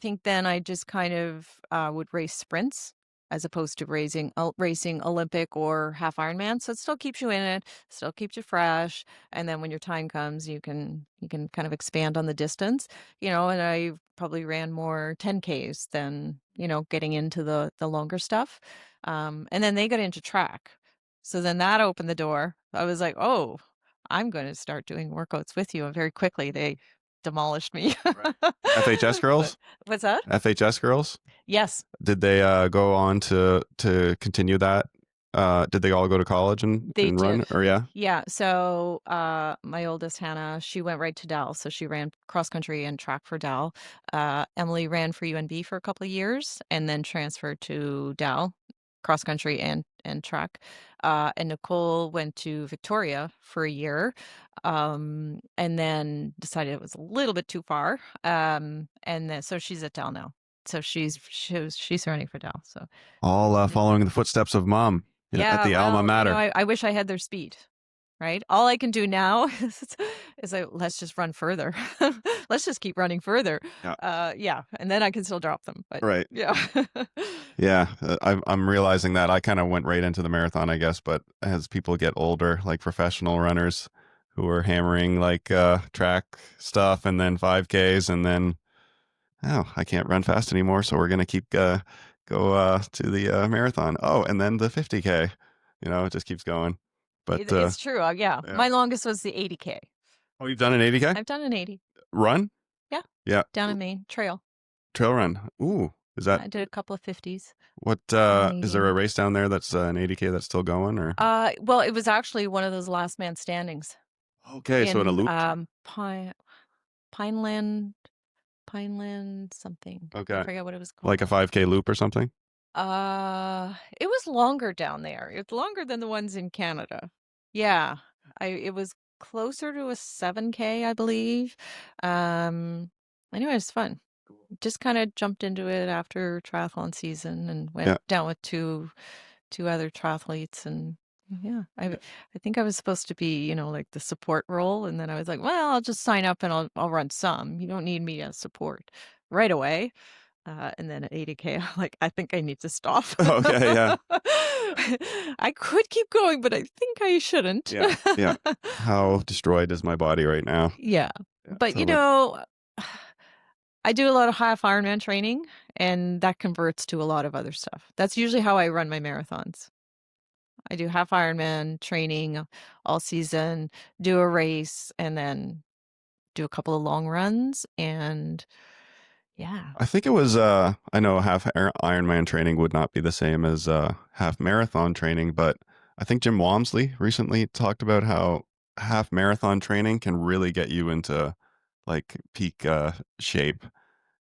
think then I just kind of would race sprints as opposed to racing Olympic or half Ironman. So it still keeps you in it, still keeps you fresh. And then when your time comes, you can kind of expand on the distance, and I probably ran more 10Ks than, getting into the longer stuff. And then they got into track. So then that opened the door. I was like, oh, I'm going to start doing workouts with you. And very quickly they demolished me. Right. FHS But girls? what's that? FHS girls? Yes, Did they go on to continue that? Did they all go to college and they run? did. Or yeah? Yeah. So my oldest Hannah, she went right to Dal. So she ran cross country and track for Dal. Emily ran for UNB for a couple of years and then transferred to Dal, cross country and track. And Nicole went to Victoria for a year, and then decided it was a little bit too far. And then so she's at Dal now. So she's running for Dal. So All following the footsteps of mom at yeah, the alma well, mater. I wish I had their speed. Right? All I can do now is like, let's just run further. Let's just keep running further. Yeah. Yeah, and then I can still drop them. But Right. yeah. Yeah. I'm realizing that I kind of went right into the marathon, I guess. But as people get older, like professional runners who are hammering like track stuff and then 5Ks and then, oh, I can't run fast anymore. So we're going to keep go to the marathon. Oh, and then the 50K, it just keeps going. But It's true. Yeah. yeah. My longest was the 80K. Oh, you've done an 80K? I've done an 80. Run? Yeah. Yeah. Down in Maine, trail. Trail run. Ooh, is I that did a couple of 50s. what? And Is there a race down there that's an 80K that's still going, or? well, it was actually one of those last man standings Okay, so in a in loop. Pineland something. I Okay, forget what it was like a called. 5K loop or something. It was longer down there. It's longer than the ones in Canada. Yeah. It was closer to a 7K, I believe. Anyway, it's fun. Just kind of jumped into it after triathlon season and went Yeah. down with two other triathletes and yeah, I think I was supposed to be, like the support role and then I was like, well, I'll just sign up and I'll run some. You don't need me as support right away. And then at 80K, I'm like, I think I need to stop. Okay, yeah. I could keep going, but I think I shouldn't. Yeah. How destroyed is my body right now? Yeah. But totally. I do a lot of half Ironman training, and that converts to a lot of other stuff. That's usually how I run my marathons. I do half Ironman training all season, do a race, and then do a couple of long runs. And yeah, I think it was, I know half Ironman training would not be the same as half marathon training, but I think Jim Walmsley recently talked about how half marathon training can really get you into like peak shape.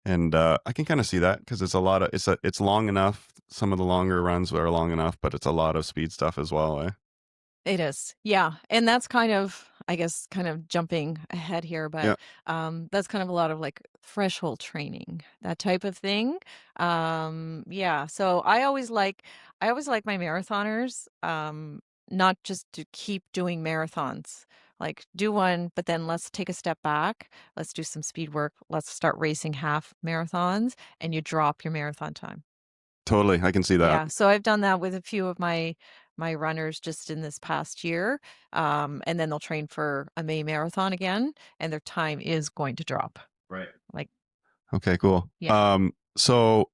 And I can kind of see that because it's a lot of it's long enough. Some of the longer runs are long enough, but it's a lot of speed stuff as well. Eh? it is. Yeah. And that's kind of, I guess, kind of jumping ahead here, but Yeah. that's kind of a lot of like threshold training, that type of thing. Yeah. So I always like my marathoners, not just to keep doing marathons. Like do one, but then let's take a step back. Let's do some speed work. Let's start racing half marathons, and you drop your marathon time. Totally. I can see that. Yeah, so I've done that with a few of my runners just in this past year. And then they'll train for a May marathon again, and their time is going to drop. Right. Like, Okay, cool. yeah. So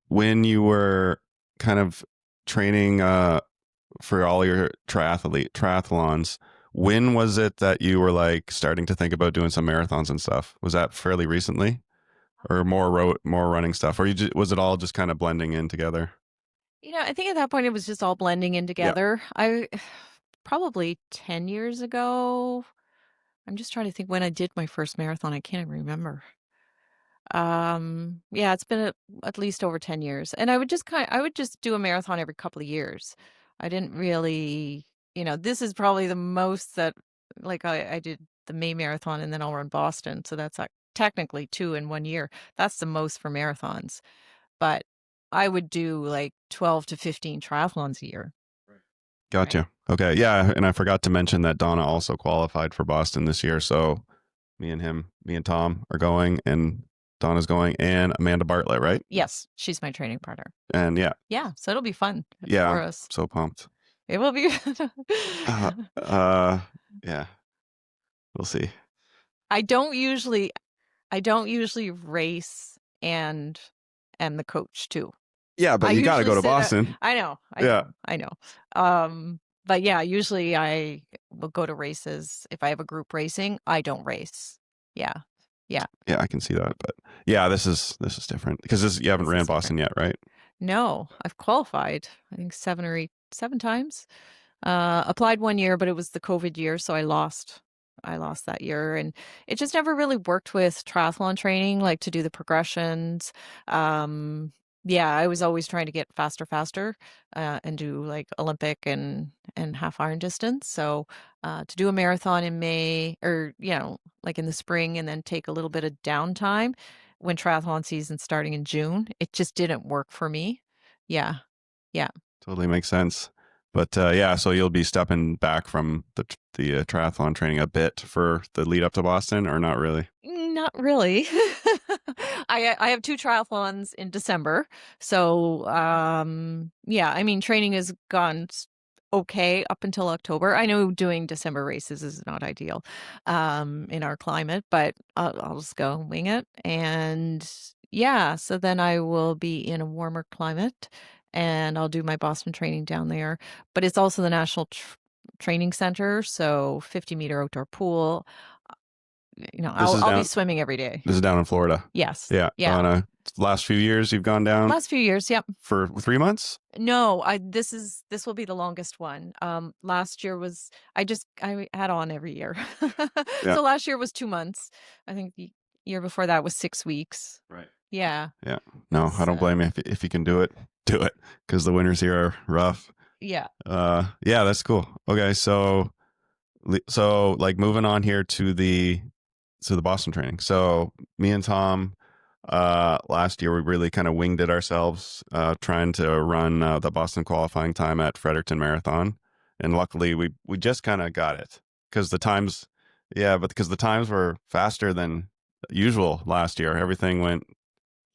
when you were kind of training for all your triathlons, when was it that you were like starting to think about doing some marathons and stuff? Was that fairly recently, or more running stuff, or was it all just kind of blending in together? I think at that point it was just all blending in Yeah. together. I probably 10 years ago. I'm just trying to think when I did my first marathon. I can't even remember. Yeah, it's been at least over 10 years. And I would just do a marathon every couple of years. I didn't really, this is probably the most that like I did the May marathon, and then I'll run Boston. So that's like technically 2 in 1 year. That's the most for marathons. But I would do like 12 to 15 triathlons a year. Right. Gotcha. Okay. Yeah. And I forgot to mention that Donna also qualified for Boston this year. So me and Thom are going, and Donna's going, and Amanda Bartlett, right? Yes, she's my training partner. And yeah. Yeah, so it'll be fun Yeah. for us. So pumped. It will be. Yeah. We'll see. I don't usually race and am the coach too. Yeah, but you got to go to Boston. I know. I know. But yeah, usually I will go to races. If I have a group racing, I don't race. Yeah. Yeah, I can see that. But yeah, this is different because you haven't ran Boston yet, right? No, I've qualified, I think 7 times. Applied 1 year, but it was the COVID year, so I lost that year, and it just never really worked with triathlon training, like to do the progressions. Yeah, I was always trying to get faster, and do like Olympic and half iron distance. So to do a marathon in May, or like in the spring, and then take a little bit of downtime when triathlon season's starting in June, it just didn't work for me. Yeah. Totally makes sense. But yeah, so you'll be stepping back from the triathlon training a bit for the lead up to Boston, or not really? Not really. I have 2 triathlons in December. So, yeah, I mean, training has gone okay up until October. I know doing December races is not ideal, in our climate, but I'll just go wing it. And yeah, so then I will be in a warmer climate, and I'll do my Boston training down there. But it's also the National Training Center, so 50-meter outdoor pool. I'll be swimming every day. This is down in Florida. Yes. Yeah. Donna, last few years you've gone down? Last few years, yep. For 3 months? No, this will be the longest one. Last year was I add on every year. Yeah. So last year was 2 months. I think the year before that was 6 weeks. Right. Yeah. Yeah. No, I don't blame you. If you can do it, do it, because the winters here are rough. Yeah. Yeah, that's cool. Okay, so like moving on here to the Boston training. So me and Thom, last year we really kind of winged it ourselves, trying to run the Boston qualifying time at Fredericton Marathon, and luckily we just kind of got it because the times, because the times were faster than usual last year. Everything went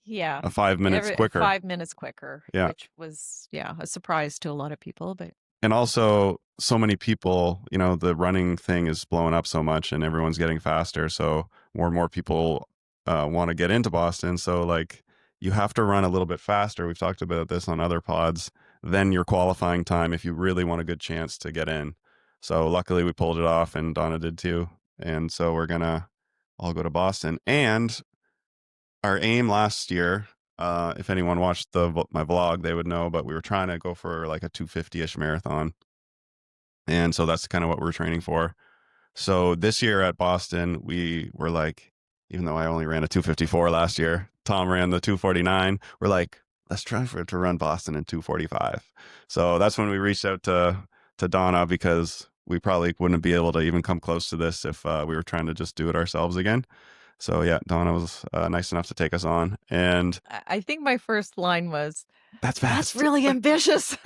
Yeah. 5 minutes quicker. 5 minutes quicker, Yeah. which was, a surprise to a lot of people, but And also, so many people, the running thing is blowing up so much and everyone's getting faster. So more and more people want to get into Boston. So, like, you have to run a little bit faster. We've talked about this on other pods than your qualifying time if you really want a good chance to get in. So, luckily, we pulled it off, and Donna did too. And so, we're going to all go to Boston. And our aim last year, if anyone watched my vlog, they would know, but we were trying to go for like a 250-ish marathon. And so that's kind of what we're training for. So this year at Boston, we were like, even though I only ran a 254 last year, Thom ran the 249. We're like, let's try to run Boston in 245. So that's when we reached out to Donna, because we probably wouldn't be able to even come close to this if we were trying to just do it ourselves again. So yeah, Donna was nice enough to take us on, and I think my first line was, that's fast. "That's really ambitious."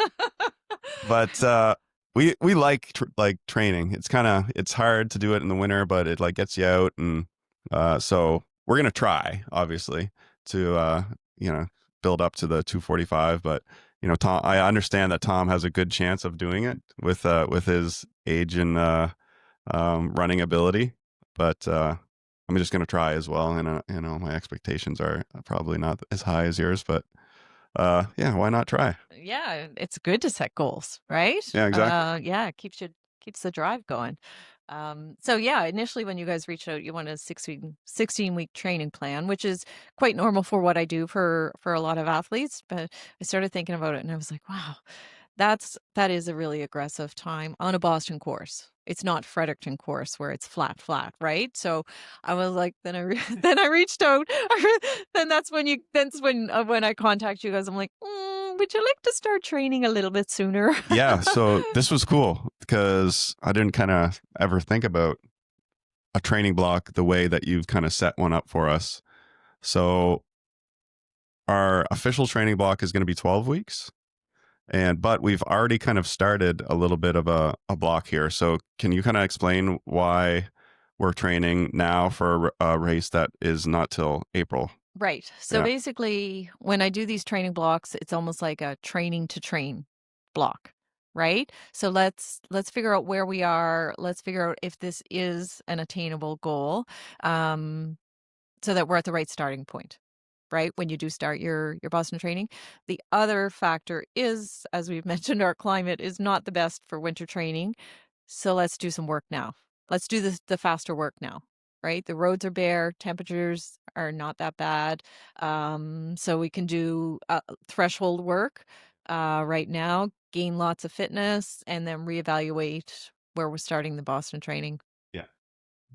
But we like training. It's hard to do it in the winter, but it like gets you out, and so we're gonna try, obviously, to build up to the 245. But Thom, I understand that Thom has a good chance of doing it with his age and running ability, but I'm just gonna try as well. And my expectations are probably not as high as yours, but yeah, why not try? Yeah, it's good to set goals, right? Yeah, exactly. Yeah, it keeps the drive going. So yeah, initially when you guys reached out, you wanted a 16-week training plan, which is quite normal for what I do for a lot of athletes. But I started thinking about it and I was like, wow, that is a really aggressive time on a Boston course. It's not Fredericton course where it's flat, right? So I was like, then I reached out. Then when I contact you guys, I'm like, would you like to start training a little bit sooner? Yeah, so this was cool because I didn't kind of ever think about a training block the way that you've kind of set one up for us. So our official training block is going to be 12 weeks. But we've already kind of started a little bit of a block here. So can you kind of explain why we're training now for a race that is not till April? Right. So Yeah. basically, when I do these training blocks, it's almost like a training to train block, right? So let's figure out where we are. Let's figure out if this is an attainable goal, so that we're at the right starting point, right? When you do start your Boston training. The other factor is, as we've mentioned, our climate is not the best for winter training. So let's do some work now. Let's do the faster work now, right? The roads are bare, temperatures are not that bad. So we can do threshold work right now, gain lots of fitness, and then reevaluate where we're starting the Boston training. Yeah.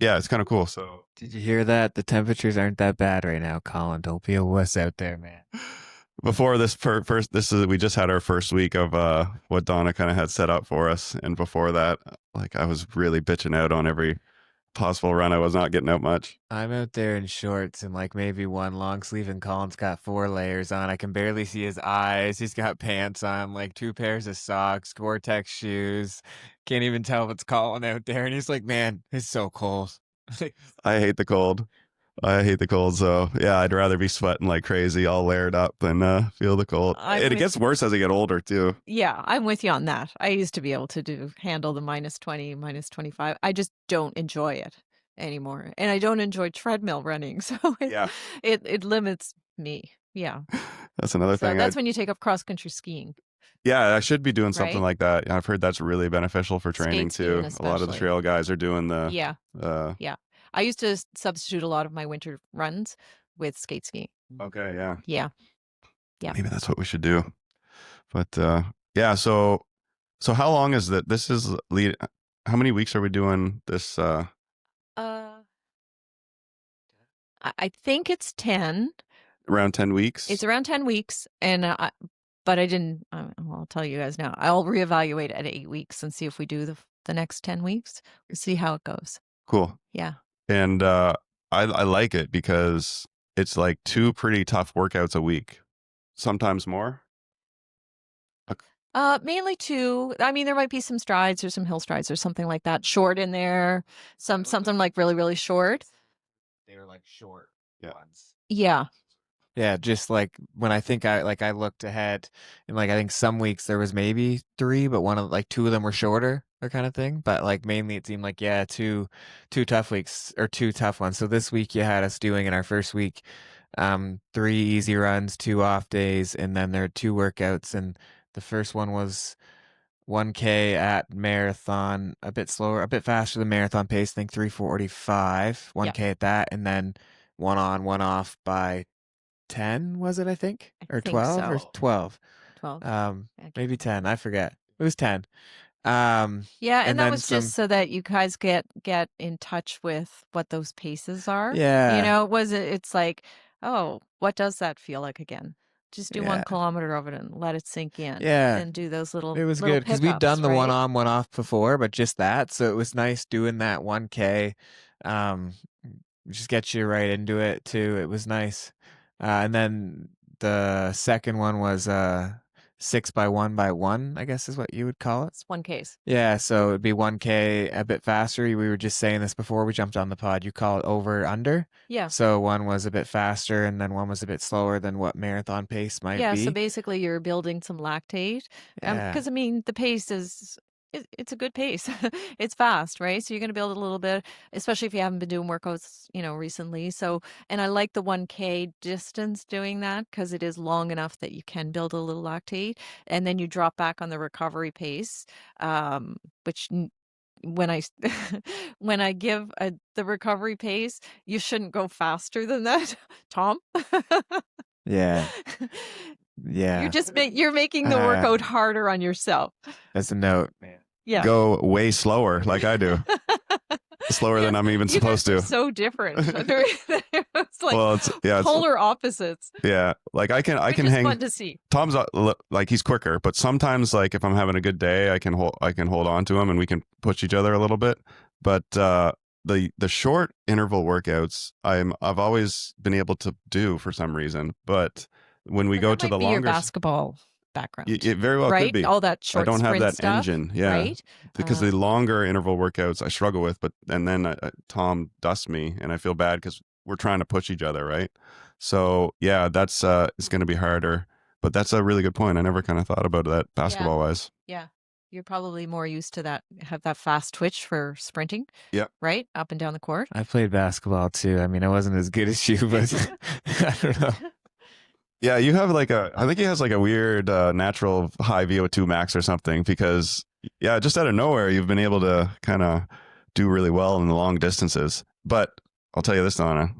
Yeah, it's kind of cool. So Did you hear that? The temperatures aren't that bad right now, Colin. Don't be a wuss out there, man. before this we just had our first week of what Donna kind of had set up for us, and before that, like, I was really bitching out on every possible run. I was not getting out much. I'm out there in shorts and like maybe one long sleeve, and Colin's got 4 layers on. I can barely see his eyes. He's got pants on, like 2 pairs of socks, Gore-Tex shoes. Can't even tell if it's Colin out there. And he's like, man, it's so cold. I hate the cold. So yeah, I'd rather be sweating like crazy, all layered up, than feel the cold. And it gets worse as I get older too. Yeah, I'm with you on that. I used to be able to handle the -20, -25. I just don't enjoy it anymore. And I don't enjoy treadmill running. So Yeah, it limits me. Yeah. that's another So thing. that's when you take up cross country skiing, Yeah, I should be doing something right? like that. I've heard that's really beneficial for training Skate skiing too. A lot of the especially. trail guys are doing the Yeah. uh Yeah. I used to substitute a lot of my winter runs with skate skiing. okay, yeah. Yeah. Yeah. Maybe that's what we should do. But yeah, so how long is that? This is lead. How many weeks are we doing this? Uh, I think it's 10. Around 10 weeks. It's around 10 weeks, and but I didn't. Well, I'll tell you guys now. I'll reevaluate at 8 weeks and see if we do the next 10 weeks. We'll see how it goes. Cool. Yeah. And I like it because it's like 2 pretty tough workouts a week, sometimes more. Mainly 2. I mean, there might be some strides or some hill strides or something like that, short in there. Something like really, really short. They were like short Yeah. ones. Yeah. Yeah, just like when I looked ahead and like I think some weeks there was maybe three, but like two of them were shorter or kind of thing. But like mainly it seemed like yeah, two tough weeks or two tough ones. So this week you had us doing in our first week three easy runs, two off days, and then there are two workouts. And the first one was 1K at marathon, a bit slower, a bit faster than marathon pace, I think 3:45, Yeah, 1K at that, and then one on, one off by 10, was it, I think? I Or think 12 or so. 12? 12. Maybe 10, I forget. It was 10. Yeah, and And that then was just some, so that you guys get in touch with what those paces are. yeah, It's like, oh, what does that feel like again? Just do yeah, 1 kilometer of it and let it sink in. yeah. Then do those It was little good because we'd done pickups, the one right? on, one off before, but just that. So it was nice doing that 1K. Um, just get you right into it too. It was nice. And then the second one was 6 by 1 by 1, I guess is what you would call it. It's one case. Yeah, so it'd be 1K a bit faster. We were just saying this before we jumped on the pod. You call it over under. Yeah. So one was a bit faster and then one was a bit slower than what marathon pace might Yeah, so be. basically you're building some lactate. Yeah. Because I mean the pace it's a good pace. It's fast, right? So you're going to build a little bit, especially if you haven't been doing workouts, recently. So, and I like the 1K distance doing that because it is long enough that you can build a little lactate, and then you drop back on the recovery pace, which when I when I give the recovery pace, you shouldn't go faster than that, Tom. Yeah. Yeah. You're making the Uh, workout harder on yourself. as a note. Yeah. Go way slower, like I do, slower Yeah, than I'm even you guys supposed are to. so different. It's like Well, it's polar opposites, yeah. Like I which can is hang. fun to see. Tom's like he's quicker, but sometimes like if I'm having a good day, I can hold on to him and we can push each other a little bit. But the short interval workouts I've always been able to do for some reason, but when we But go that to the might be your longer, basketball background, it very well could right? be. All that I short don't have sprint that stuff, engine, yeah, right? because the longer interval workouts I struggle with. But and then Tom dusts me, and I feel bad because we're trying to push each other, right? So yeah, that's it's going to be harder. But that's a really good point. I never kind of thought about that Yeah, basketball wise. yeah. You're probably more used to that, have that fast twitch for sprinting, Yeah, right? Up and down the court. I played basketball too. I mean, I wasn't as good as you, but I don't know. yeah. You have I think he has like a weird natural high VO2 max or something because yeah, just out of nowhere you've been able to kind of do really well in the long distances. But I'll tell you this, Donna,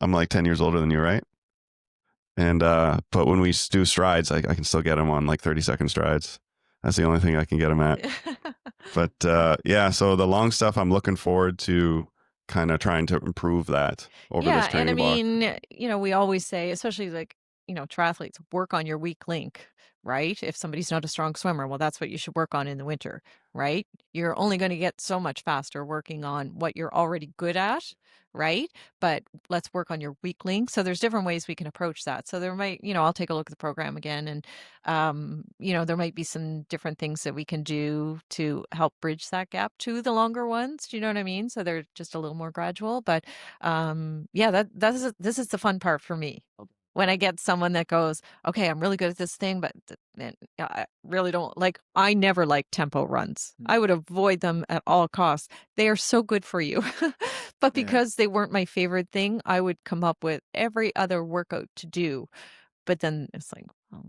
I'm like 10 years older than you, right? And but when we do strides, I can still get him on like 30-second strides. That's the only thing I can get him at. But yeah, so the long stuff, I'm looking forward to kind of trying to improve that over this Yeah, and I training block. mean, we always say, especially like, triathletes, work on your weak link, right? If somebody's not a strong swimmer, well, that's what you should work on in the winter, right? You're only going to get so much faster working on what you're already good at, right? But let's work on your weak link. So there's different ways we can approach that. So there might, I'll take a look at the program again, and there might be some different things that we can do to help bridge that gap to the longer ones. Do you know what I mean? So they're just a little more gradual, but yeah, this is the fun part for me. When I get someone that goes, okay, I'm really good at this thing, but I really don't like, I never like tempo runs. I would avoid them at all costs. They are so good for you. But Yeah. because they weren't my favorite thing, I would come up with every other workout to do. But then it's like, well,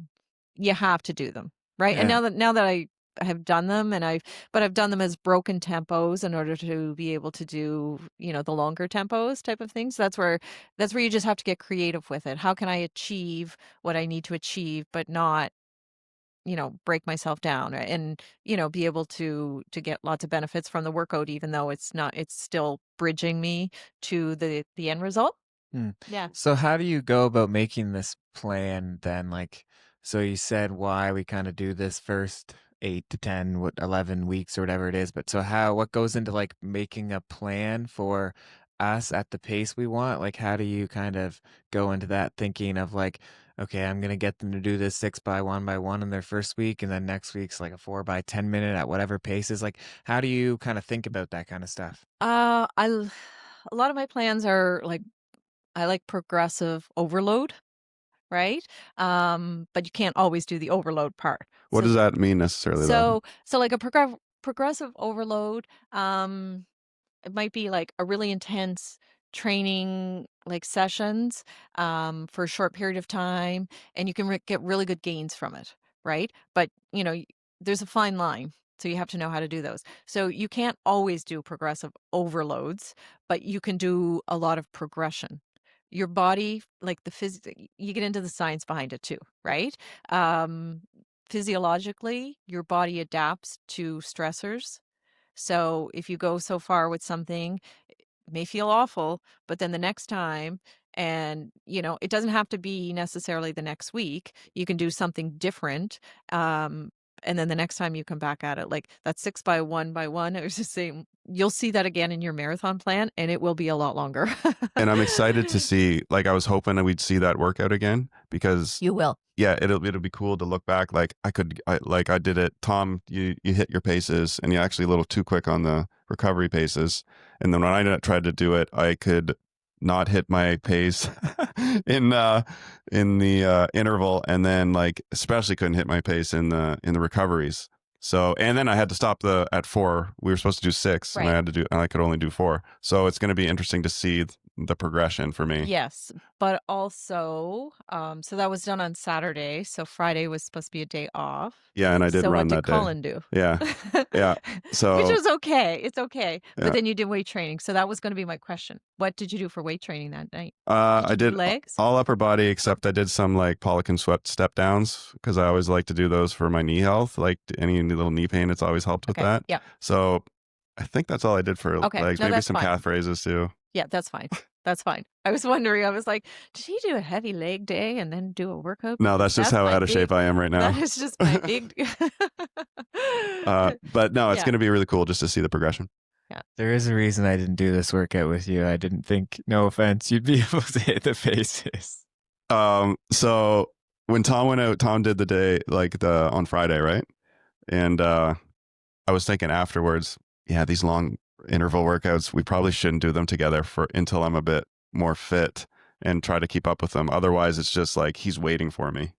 you have to do them, right? And Yeah. now that I have done them, but I've done them as broken tempos in order to be able to do, the longer tempos type of things. That's where you just have to get creative with it. How can I achieve what I need to achieve, but not, break myself down, right? And, be able to get lots of benefits from the workout, even though it's still bridging me to the end result. Hmm. Yeah. So how do you go about making this plan then? Like, so you said why we kind of do this first 8 to 10, 11 weeks or whatever it is. But so what goes into like making a plan for us at the pace we want? Like, how do you kind of go into that thinking of like, okay, I'm gonna get them to do this 6 by 1 by 1 in their first week, and then next week's like a 4 by 10 minute at whatever pace is. Like, how do you kind of think about that kind of stuff? A lot of my plans are like I like progressive overload, right? But you can't always do the overload part. What So does that mean necessarily, though? so like a progressive overload, it might be like a really intense training like sessions for a short period of time, and you can get really good gains from it, right? But there's a fine line, so you have to know how to do those. So you can't always do progressive overloads, but you can do a lot of progression. Your body, like the you get into the science behind it too, right? um Physiologically, your body adapts to stressors. So if you go so far with something, it may feel awful, but then the next time, and it doesn't have to be necessarily the next week. You can do something different. Um, and then the next time you come back at it, like that 6 by 1 by 1, I was just saying, you'll see that again in your marathon plan, and it will be a lot longer. And I'm excited to see, like, I was hoping that we'd see that workout again because, You will. yeah, it'll be cool to look back. Like I did it. Tom, you hit your paces and you're actually a little too quick on the recovery paces. And then when I tried to do it, I could not hit my pace in the interval, and then like especially couldn't hit my pace in the recoveries. So, and then I had to stop at 4. We were supposed to do 6, and Right. I could only do 4. So it's going to be interesting to see the progression for me. Yes, but also, so that was done on Saturday, so Friday was supposed to be a day off. Yeah, and I did So what run did that day. Colin do? Yeah. Yeah. Which So, was okay. It's okay. But yeah. then you did weight training. So that was going to be my question. What did you do for weight training that night? Did I you do did legs? all upper body except I did some like Polican sweat step downs because I always like to do those for my knee health. Like any little knee pain, it's always helped with Okay. that. Yeah. So I think that's all I did for Okay. legs. No, Maybe that's some fine. calf raises too. Yeah, that's fine. That's fine. I was wondering, I was like, did he do a heavy leg day and then do a workout? No, Because that's just how my out of shape I am right that now. is just my big. But no, it's Yeah. going to be really cool just to see the progression. Yeah. There is a reason I didn't do this workout with you. I didn't think, no offense, you'd be able to hit the paces. So when Tom went out, Tom did the day like on Friday, right? And I was thinking afterwards, yeah, these long interval workouts, we probably shouldn't do them together until I'm a bit more fit and try to keep up with them. Otherwise, it's just like he's waiting for me.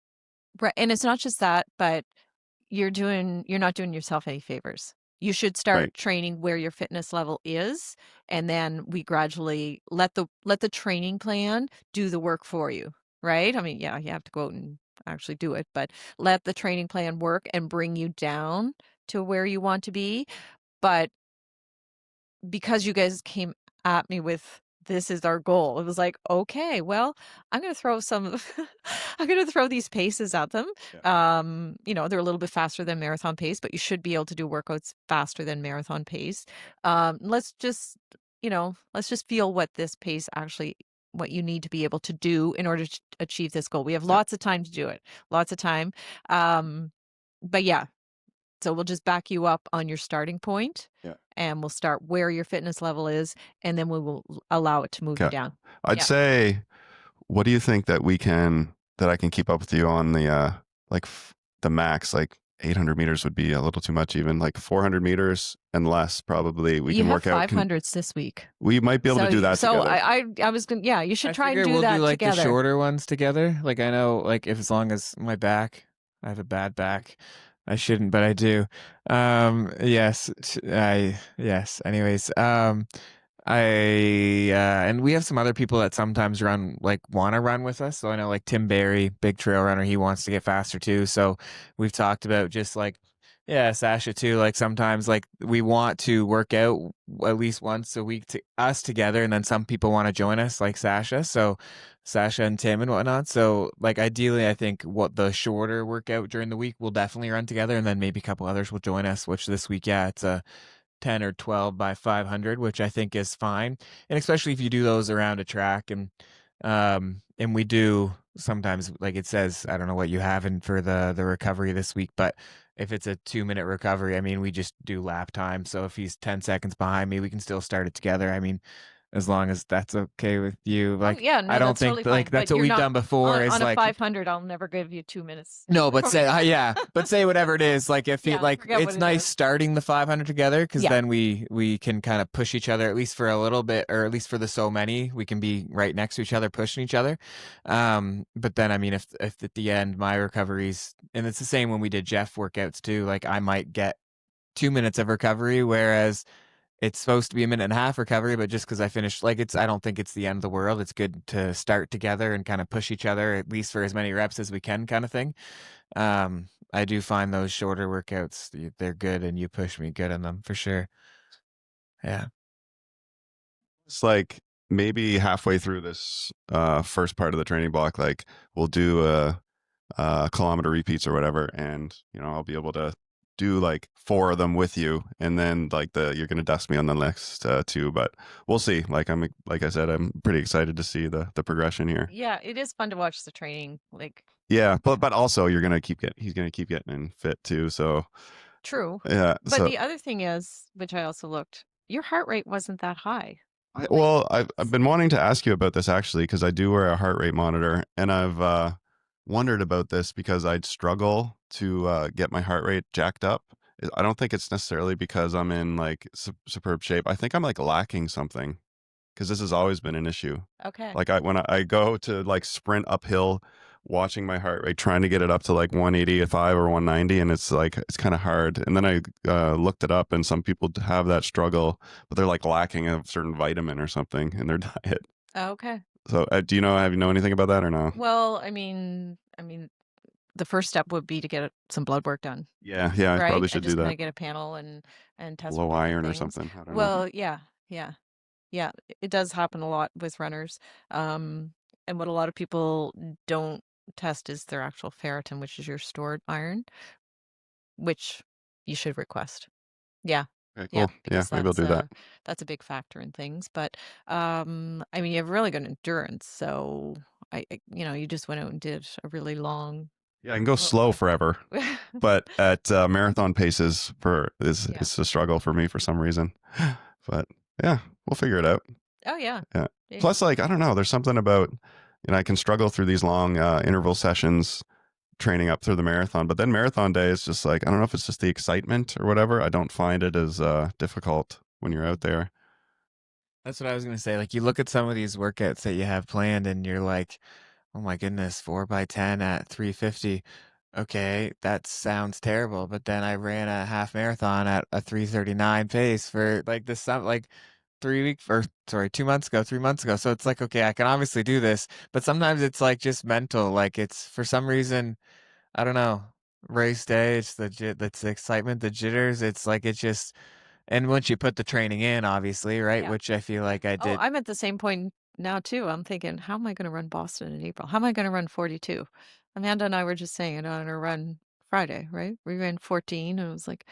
Right. And it's not just that, but you're not doing yourself any favors. You should start Right. training where your fitness level is, and then we gradually let the training plan do the work for you, right? I mean, yeah, you have to go out and actually do it, but let the training plan work and bring you down to where you want to be. But because you guys came at me with this is our goal, it was like, okay, well, I'm going to throw I'm going to throw these paces at them. Yeah. They're a little bit faster than marathon pace, but you should be able to do workouts faster than marathon pace. Let's just feel what this pace actually, what you need to be able to do in order to achieve this goal. We have lots of time to do it, lots of time. But yeah, so we'll just back you up on your starting point. Yeah. And we'll start where your fitness level is, and then we will allow it to move you down. I'd say, what do you think that I can keep up with you on the the max? Like 800 meters would be a little too much, even like 400 meters and less. Probably we You can have work out. 500s this week. We might be able to do that So together. I was gonna, yeah, you should try and do we'll that do like together. the shorter ones together. Like I know, like if as long as my back, I have a bad back. I shouldn't, but I do. Yes, yes. Anyways, and we have some other people that sometimes want to run with us. So I know like Tim Barry, big trail runner, he wants to get faster too. So we've talked about just like, yeah, Sasha too. Like sometimes like we want to work out at least once a week to us together. And then some people want to join us like Sasha. So Sasha and Tim and whatnot. So like ideally, I think what the shorter workout during the week we'll definitely run together. And then maybe a couple others will join us, which this week, yeah, it's a 10 or 12 by 500, which I think is fine. And especially if you do those around a track and we do sometimes, like it says, I don't know what you have in for the recovery this week, but if it's a 2-minute recovery, I mean, we just do lap time. So if he's 10 seconds behind me, we can still start it together. I mean, as long as that's okay with you. Oh, Like, yeah, no, I don't that's totally think like fine. that's But what you're we've not done before is on a like 500. I'll never give you 2 minutes. no, but say yeah, but say whatever it is. Like if it Yeah, like forget what it's it nice is. starting the 500 together because Yeah. then we can kind of push each other at least for a little bit, or at least for the so many we can be right next to each other pushing each other. But then I mean if at the end my recoveries, and it's the same when we did Jeff workouts too. Like I might get 2 minutes of recovery, whereas it's supposed to be a minute and a half recovery, but just because I finished, like I don't think it's the end of the world. It's good to start together and kind of push each other at least for as many reps as we can, kind of thing. I do find those shorter workouts, they're good, and you push me good in them for sure. Yeah. It's like maybe halfway through this first part of the training block, like we'll do a kilometer repeats or whatever, and I'll be able to do like 4 of them with you, and then like you're gonna dust me on the next 2, but we'll see. Like I said, I'm pretty excited to see the progression here. Yeah, it is fun to watch the training. Like, Yeah, but also he's gonna keep getting fit too. So true. yeah, But so the other thing is, which I also looked, your heart rate wasn't that high. well, I've been wanting to ask you about this actually because I do wear a heart rate monitor, and I've wondered about this because I'd struggle to get my heart rate jacked up. I don't think it's necessarily because I'm in like superb shape. I think I'm like lacking something because this has always been an issue. Okay. Like when I go to like sprint uphill, watching my heart rate, trying to get it up to like 185 or 190, and it's like it's kind of hard. And then I looked it up, and some people have that struggle, but they're like lacking a certain vitamin or something in their diet. Okay. So have you know anything about that or no? Well, I mean, the first step would be to get some blood work done, Yeah, I right? probably And should do just kind that. of get a panel and test for Low different iron or things. something. I don't know. Well, yeah, yeah, yeah. It does happen a lot with runners. Um, and what a lot of people don't test is their actual ferritin, which is your stored iron, which you should request. Yeah. Okay, Yeah, cool. Yeah, because maybe I'll do that. that's a big factor in things. But I mean, you have really good endurance, so you just went out and did a really long. Yeah, I can go slow forever, but at marathon paces Yeah. it's a struggle for me for some reason. But yeah, we'll figure it out. Oh yeah. Yeah. Yeah. Plus, like I don't know, there's something about I can struggle through these long interval sessions training up through the marathon, but then marathon day is just like I don't know if it's just the excitement or whatever. I don't find it as difficult when you're out there. That's what I was gonna say. Like you look at some of these workouts that you have planned, and you're like, oh my goodness, 4x10 at 350. Okay, that sounds terrible. But then I ran a half marathon at a 339 pace for like this like 3 weeks or sorry, 2 months ago, 3 months ago. So it's like, okay, I can obviously do this, but sometimes it's like just mental. Like it's for some reason, I don't know, race day, that's the excitement, the jitters. It's like it's just, and once you put the training in, obviously, right? Yeah. Which I feel like I Oh, did. I'm at the same point now too. I'm thinking, how am I going to run Boston in April? How am I going to run 42? Amanda and I were just saying, I'm going to run Friday, right? We ran 14, and it was like,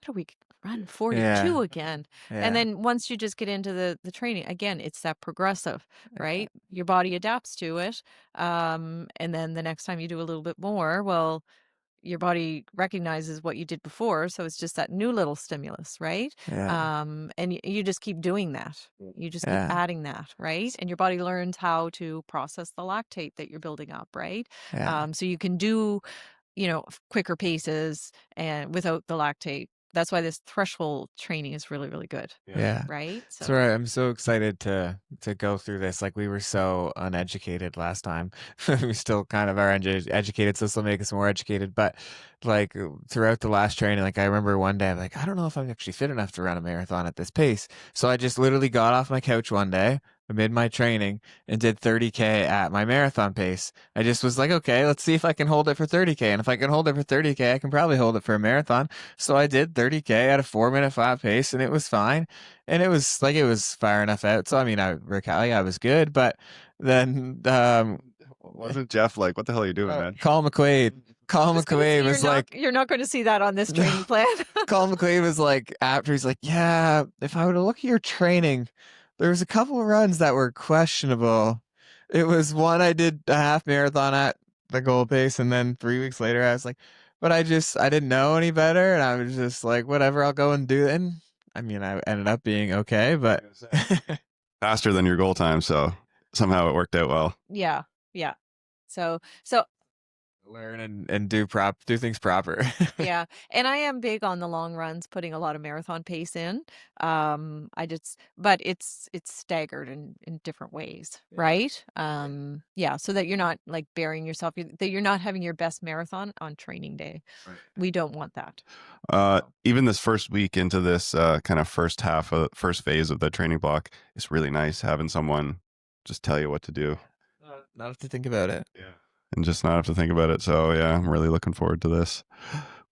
how do we run 42 Yeah, again? And yeah, then once you just get into the training, again, it's that progressive, right? Your body adapts to it. And then the next time you do a little bit more, well, your body recognizes what you did before, so it's just that new little stimulus, right? yeah, And you just keep doing that. You just keep yeah, adding that, right? And your body learns how to process the lactate that you're building up, right? yeah. So you can do, quicker paces and without the lactate. That's why this threshold training is really, really good, Yeah. right? That's So right. I'm so excited to go through this. Like we were so uneducated last time. We still kind of are educated, so this will make us more educated. But like throughout the last training, like I remember one day I'm like, I don't know if I'm actually fit enough to run a marathon at this pace. So I just literally got off my couch one day amid my training and did 30K at my marathon pace. I just was like, okay, let's see if I can hold it for 30K. And if I can hold it for 30K, I can probably hold it for a marathon. So I did 30K at a 4-minute 5 pace, and it was fine. And it was far enough out. So I mean, I was good, but then Wasn't Jeff like, what the hell are you doing, man? Colin McQuaid. Colin just gonna say McQuaid was like, you're not going to see that on this training plan. Colin McQuaid was like, after he's like, yeah, if I were to look at your training, there was a couple of runs that were questionable. It was one I did a half marathon at the goal pace, and then 3 weeks later I was like, but I didn't know any better, and I was just like, whatever, I'll go and do it. And I mean, I ended up being okay, but faster than your goal time, so somehow it worked out well. Yeah. So learn and do things proper. yeah, and I am big on the long runs, putting a lot of marathon pace in. But it's staggered in different ways, right? Yeah, so that you're not like burying yourself, that you're not having your best marathon on training day. Right. We don't want that. Even this first week into this kind of first phase of the training block, it's really nice having someone just tell you what to do. Not have to think about it. Yeah. And just not have to think about it. So yeah, I'm really looking forward to this.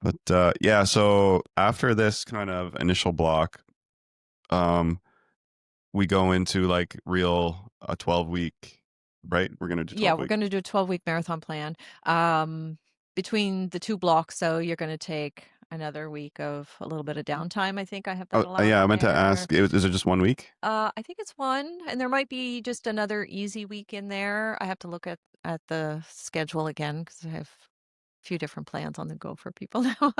But yeah, so after this kind of initial block, we go into like a 12-week, right? We're gonna do 12 Yeah, we're weeks. going to do a 12-week marathon plan between the two blocks. So you're going to take another week of a little bit of downtime. I think I have that allowed Yeah, I in meant to there. ask, is it just 1 week? I think it's one, and there might be just another easy week in there. I have to look at the schedule again because I have a few different plans on the go for people now.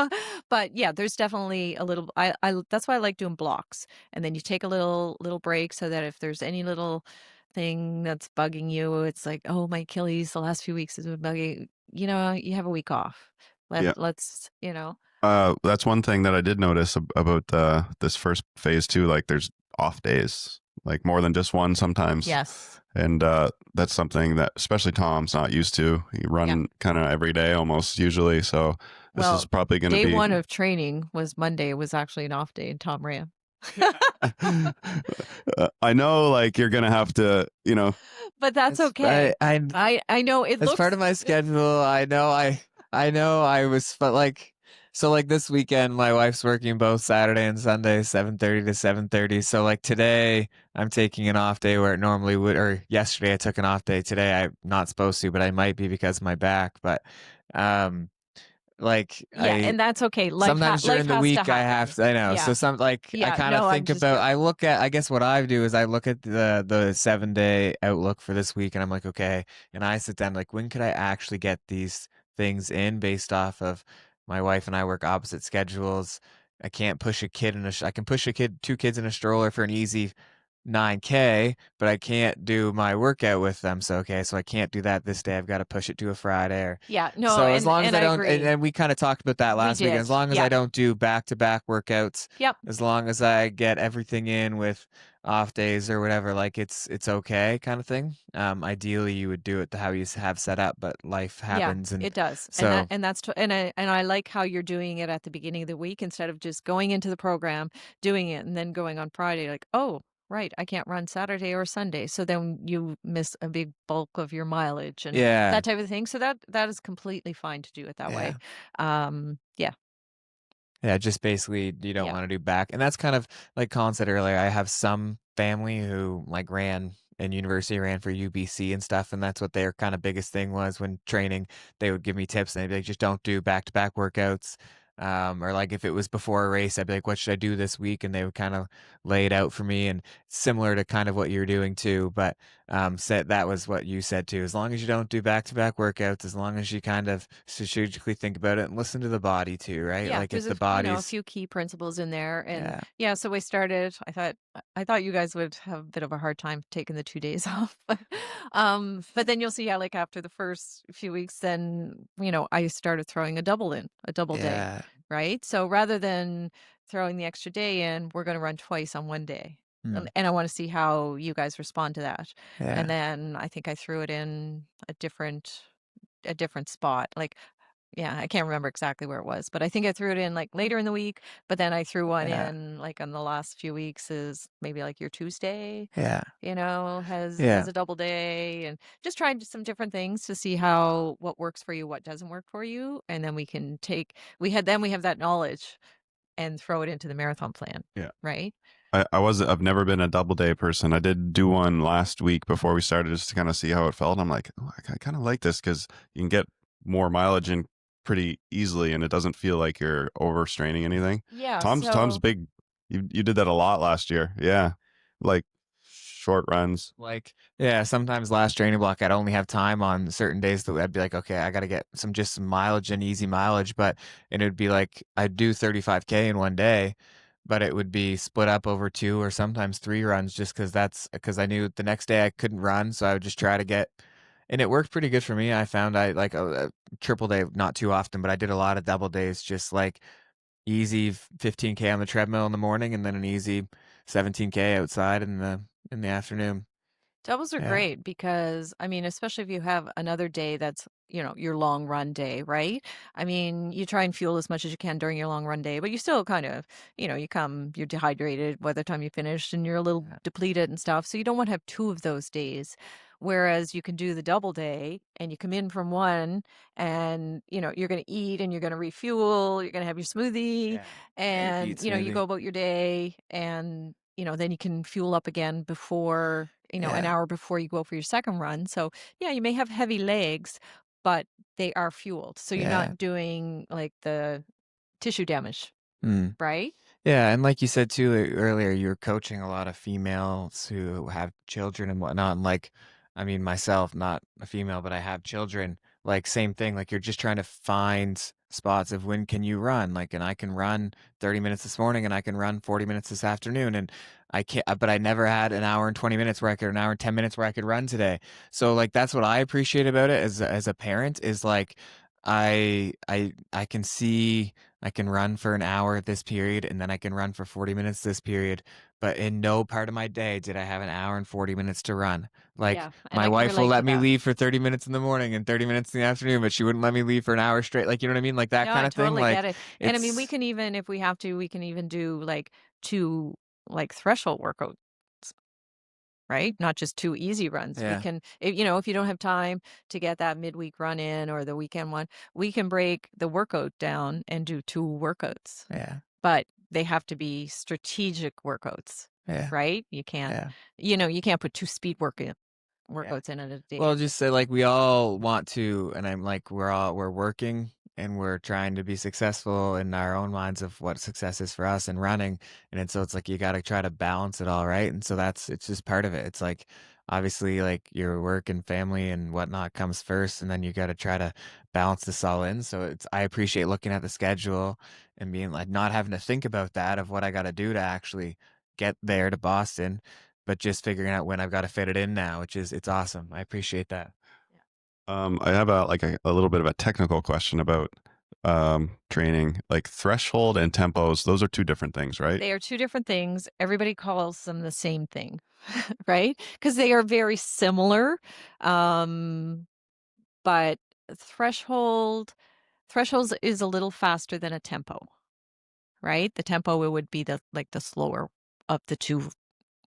But yeah, there's definitely a little. I that's why I like doing blocks, and then you take a little break so that if there's any little thing that's bugging you, it's like, oh, my Achilles, the last few weeks has been bugging. You know, you have a week off. Yeah. Let's, you know. That's one thing that I did notice about this first phase too. Like, there's off days, like more than just one sometimes. Yes. And that's something that especially Tom's not used to. He run kind of every day almost usually. So this is probably going to be day one of training was Monday. Was actually an off day, and Tom ran. I know, like, you're gonna have to, but that's okay. I know it looks part of my schedule. I know I was, but like, so like this weekend, my wife's working both Saturday and Sunday, 7:30 to 7:30. So like today, I'm taking an off day where it normally would, or yesterday I took an off day. Today I'm not supposed to, but I might be because of my back. But like and that's okay. Sometimes during the week I have to, I know. Yeah. So I kind of think about, I look at, I guess what I do is I look at the 7-day outlook for this week and I'm like, okay. And I sit down like, when could I actually get these things in based off of my wife and I work opposite schedules. I can't push a kid I can push two kids in a stroller for an easy 9K, but I can't do my workout with them. So so I can't do that this day. I've got to push it to a Friday. So as long as I don't, and we kind of talked about that last week. As long as I don't do back-to-back workouts, as long as I get everything in with off days or whatever, like it's okay, kind of thing. Ideally, you would do it how you have set up, but life happens, and it does. So and I like how you're doing it at the beginning of the week instead of just going into the program, doing it, and then going on Friday, like, oh, right, I can't run Saturday or Sunday. So then you miss a big bulk of your mileage and that type of thing. So that is completely fine to do it that way. Yeah, just basically you don't want to do back. And that's kind of like Colin said earlier, I have some family who like ran in university, ran for UBC and stuff. And that's what their kind of biggest thing was when training. They would give me tips and they'd be like, just don't do back-to-back workouts. Or like if it was before a race, I'd be like, what should I do this week? And they would kind of lay it out for me, and similar to kind of what you're doing too. But said that was what you said too. As long as you don't do back-to-back workouts, as long as you kind of strategically think about it and listen to the body too, right? Yeah, like there's if the body's a few key principles in there. And so we started, I thought you guys would have a bit of a hard time taking the 2 days off. But then you'll see how like after the first few weeks, then, I started throwing a double day, right? So rather than throwing the extra day in, we're going to run twice on one day. And I want to see how you guys respond to that. And then I think I threw it in a different spot. Like, I can't remember exactly where it was, but I think I threw it in like later in the week, but then I threw one in like on the last few weeks is maybe like your Tuesday, has a double day, and just trying some different things to see what works for you, what doesn't work for you. And then we have that knowledge and throw it into the marathon plan. Yeah. Right. I've never been a double day person. I did do one last week before we started just to kind of see how it felt. I'm like, oh, I kind of like this because you can get more mileage in pretty easily and it doesn't feel like you're overstraining anything. Yeah. Tom's big. You did that a lot last year. Yeah. Like short runs. Like, sometimes last training block, I'd only have time on certain days that I'd be like, okay, I got to get some mileage and easy mileage. And it'd be like, I'd do 35K in one day, but it would be split up over 2 or sometimes 3 runs just because I knew the next day I couldn't run, so I would just try to get, and it worked pretty good for me. I found I like a triple day, not too often, but I did a lot of double days, just like easy 15K on the treadmill in the morning and then an easy 17K outside in the afternoon. Doubles are Yeah. great because, I mean, especially if you have another day that's, your long run day, right? I mean, you try and fuel as much as you can during your long run day, but you still kind of, you're dehydrated by the time you finish and you're a little Yeah. depleted and stuff. So you don't want to have two of those days. Whereas you can do the double day and you come in from one and, you're going to eat and you're going to refuel, you're going to have your smoothie Yeah. Great and, beat you smoothie. go about your day and, then you can fuel up again before an Yeah. hour before you go for your second run. So, yeah, you may have heavy legs, but they are fueled. So you're Yeah. not doing like the tissue damage, Mm. right? Yeah, and like you said too earlier, you're coaching a lot of females who have children and whatnot. And like, I mean, myself, not a female, but I have children. Like, same thing. Like, you're just trying to find spots of when can you run. Like, and I can run 30 minutes this morning, and I can run 40 minutes this afternoon, and I can't. But I never had an hour and 20 minutes where I could, an hour and 10 minutes where I could run today. So like, that's what I appreciate about it as a parent is like, I can see I can run for an hour this period, and then I can run for 40 minutes this period. But in no part of my day did I have an hour and 40 minutes to run. Like, Yeah. And my I can wife will relate to let me that. leave for 30 minutes in the morning and 30 minutes in the afternoon, but she wouldn't let me leave for an hour straight. Like, you know what I mean? Like that No, kind I of thing. totally get Like, it. And I mean, we it's, can even, if we have to, we can even do like two like threshold workouts, right? Not just two easy runs. We yeah, can, if you don't have time to get that midweek run in or the weekend one, we can break the workout down and do two workouts. yeah, But they have to be strategic workouts, yeah, right? You can't, yeah. you can't put two speed Yeah. workouts in a Well, day. just say like we all want to, and I'm like we're working and we're trying to be successful in our own minds of what success is for us and running, so it's like you got to try to balance it all, right? And so it's just part of it. It's like obviously like your work and family and whatnot comes first, and then you got to try to balance this all in. So it's I appreciate looking at the schedule and being like not having to think about that of what I got to do to actually get there to Boston, but just figuring out when I've got to fit it in now, which is it's awesome. I appreciate that. I have a little bit of a technical question about training, like threshold and tempos. Those are two different things, right? They are two different things. Everybody calls them the same thing, right? Because they are very similar. Um, but thresholds is a little faster than a tempo, right? The tempo it would be the slower of the two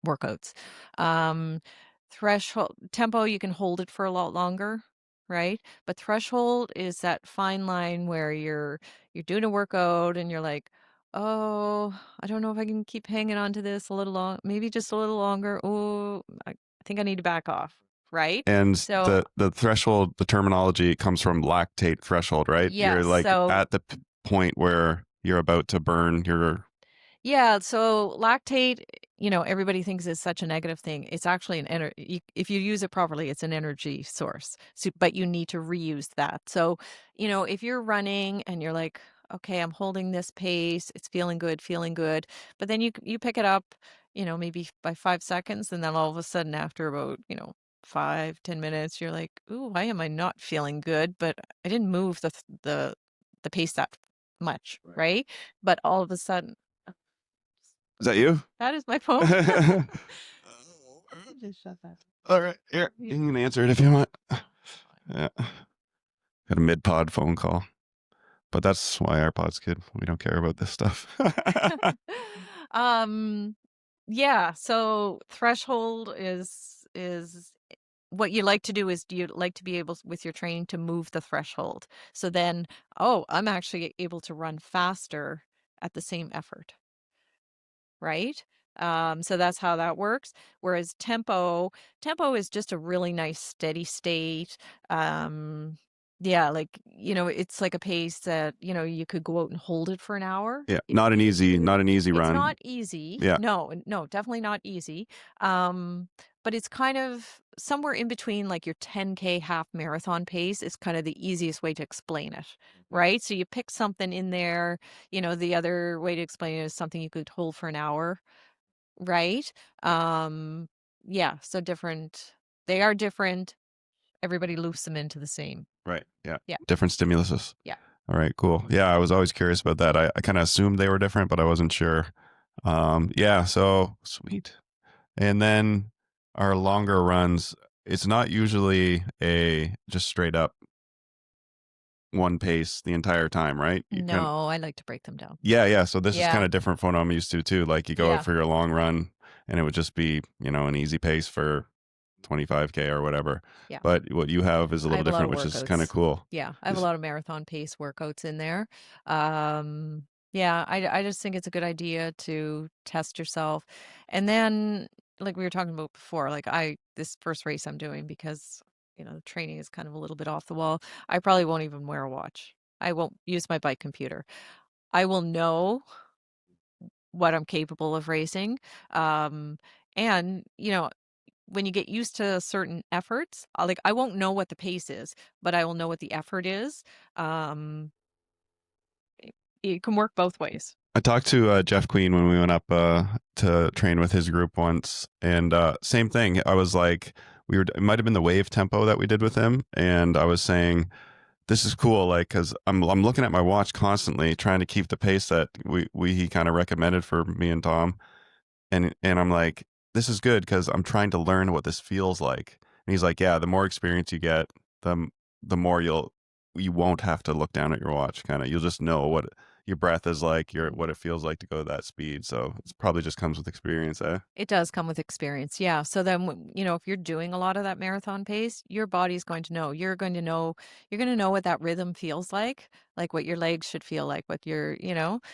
workouts. Um, threshold tempo you can hold it for a lot longer, right? But threshold is that fine line where you're doing a workout and you're like, oh, I don't know if I can keep hanging on to this a little long, maybe just a little longer. Oh, I think I need to back off, right? And So the threshold, the terminology comes from lactate threshold, right? You're yes, like so at the point where you're about to burn your. yeah, so lactate, everybody thinks is such a negative thing. It's actually an energy. If you use it properly, it's an energy source. So, but you need to reuse that. So, if you're running and you're like, okay, I'm holding this pace, it's feeling good, but then you pick it up, maybe by 5 seconds, and then all of a sudden, after about 5-10 minutes, you're like, ooh, why am I not feeling good? But I didn't move the pace that much, right? But all of a sudden. Is that you? That is my phone. Just shut that. All right, here you can answer it if you want. Yeah, got a mid-pod phone call, but that's why our pod's good. We don't care about this stuff. Um, yeah, so threshold is what you like to do is do you like to be able with your training to move the threshold. So then, oh, I'm actually able to run faster at the same effort, right? So that's how that works. Whereas tempo is just a really nice steady state. Yeah, like, it's like a pace that, you could go out and hold it for an hour Yeah, if you needed to. not an easy It's run. not easy. Yeah, No, no, definitely not easy. Um, but it's kind of somewhere in between like your 10K half marathon pace is kind of the easiest way to explain it, right? So you pick something in there, the other way to explain it is something you could hold for an hour, right? Um, yeah, so they are different. Everybody loops them into the same. Right. Yeah. Yeah. Different stimuluses. Yeah. All right, cool. Yeah, I was always curious about that. I kind of assumed they were different, but I wasn't sure. Yeah, so sweet. And then our longer runs, it's not usually a just straight up one pace the entire time, right? No, I like to break them down. Yeah. So this is kind Yeah. of different from what I'm used to too. Like you go out Yeah. for your long run and it would just be, an easy pace for 25K or whatever. Yeah. But what you have is a I little have a lot different, of which is kind of workouts. cool. Yeah, I have a lot of marathon pace workouts in there. Yeah, I just think it's a good idea to test yourself. And then, like we were talking about before, like this first race I'm doing because, the training is kind of a little bit off the wall. I probably won't even wear a watch. I won't use my bike computer. I will know what I'm capable of racing. Um, and, when you get used to certain efforts, I won't know what the pace is, but I will know what the effort is. Um, it can work both ways. I talked to Jeff Queen when we went up to train with his group once, and same thing. I was like, it might have been the wave tempo that we did with him, and I was saying, this is cool, like, because I'm looking at my watch constantly, trying to keep the pace that he kind of recommended for me and Tom, and I'm like, this is good because I'm trying to learn what this feels like. And he's like, yeah, the more experience you get, the more you won't have to look down at your watch. Kind of, you'll just know what your breath is like, what it feels like to go that speed. So it's probably just comes with experience, eh? It does come with experience. Yeah. So then, if you're doing a lot of that marathon pace, your body's going to know. You're going to know what that rhythm feels like what your legs should feel like, what so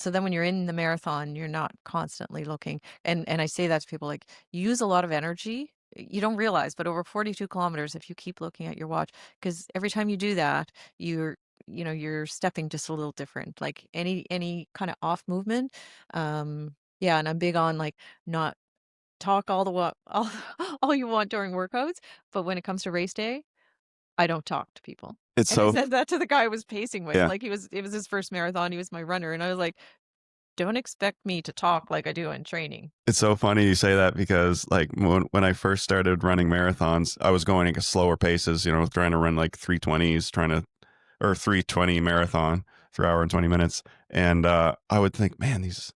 then when you're in the marathon, you're not constantly looking. And I say that to people like use a lot of energy. You don't realize, but over 42 kilometers, if you keep looking at your watch, because every time you do that, you're stepping just a little different. Like any kind of off movement, yeah, and I'm big on like not talk all the all, all you want during workouts, but when it comes to race day, I don't talk to people. It's And I so said that to the guy I was pacing with. yeah. Like it was his first marathon. He was my runner, and I was like, don't expect me to talk like I do in training. It's so funny you say that because like when I first started running marathons, I was going at slower paces, trying to run like 320s, or 320 marathon, 3 hour and 20 minutes. And I would think, man, these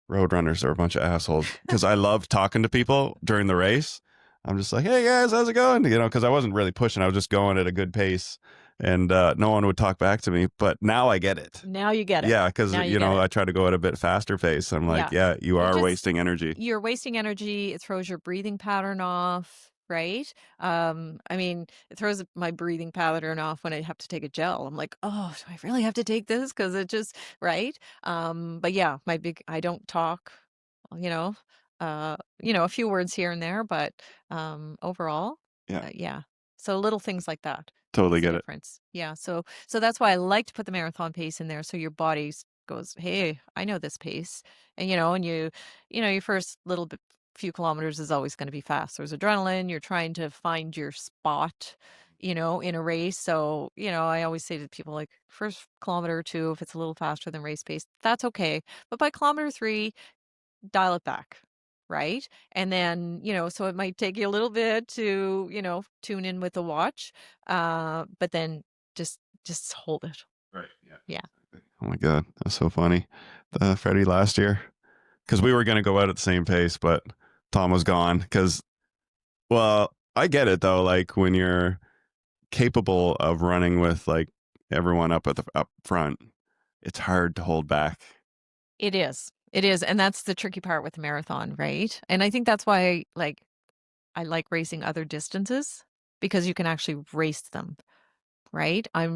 road runners are a bunch of assholes because I love talking to people during the race. I'm just like, hey guys, how's it going? Because I wasn't really pushing. I was just going at a good pace and no one would talk back to me. But now I get it. Now you get it. Yeah, because, Now you get it. I try to go at a bit faster pace. I'm like, Yeah. you are wasting energy. You're wasting energy. It throws your breathing pattern off, right? I mean, it throws my breathing pattern off when I have to take a gel. I'm like, oh, do I really have to take this? Because it just, right? But yeah, I don't talk, you know, a few words here and there, but overall, Yeah, yeah. So little things like that. totally Makes a get it. difference. Yeah. So that's why I like to put the marathon pace in there so your body goes, hey, I know this pace. And your first little bit few kilometers is always going to be fast. There's adrenaline, you're trying to find your spot, in a race. So, I always say to people like first kilometer or two, if it's a little faster than race pace, that's okay. But by kilometer 3, dial it back. Right. And then, so it might take you a little bit to, tune in with the watch. But then just hold it. Right. Yeah. Yeah. Oh my God. That's so funny. Freddie last year, because we were going to go out at the same pace, but Tom was gone well, I get it though. Like when you're capable of running with like everyone up front, it's hard to hold back. It is. It is. And that's the tricky part with the marathon, right? And I think that's why I like racing other distances because you can actually race them, right? I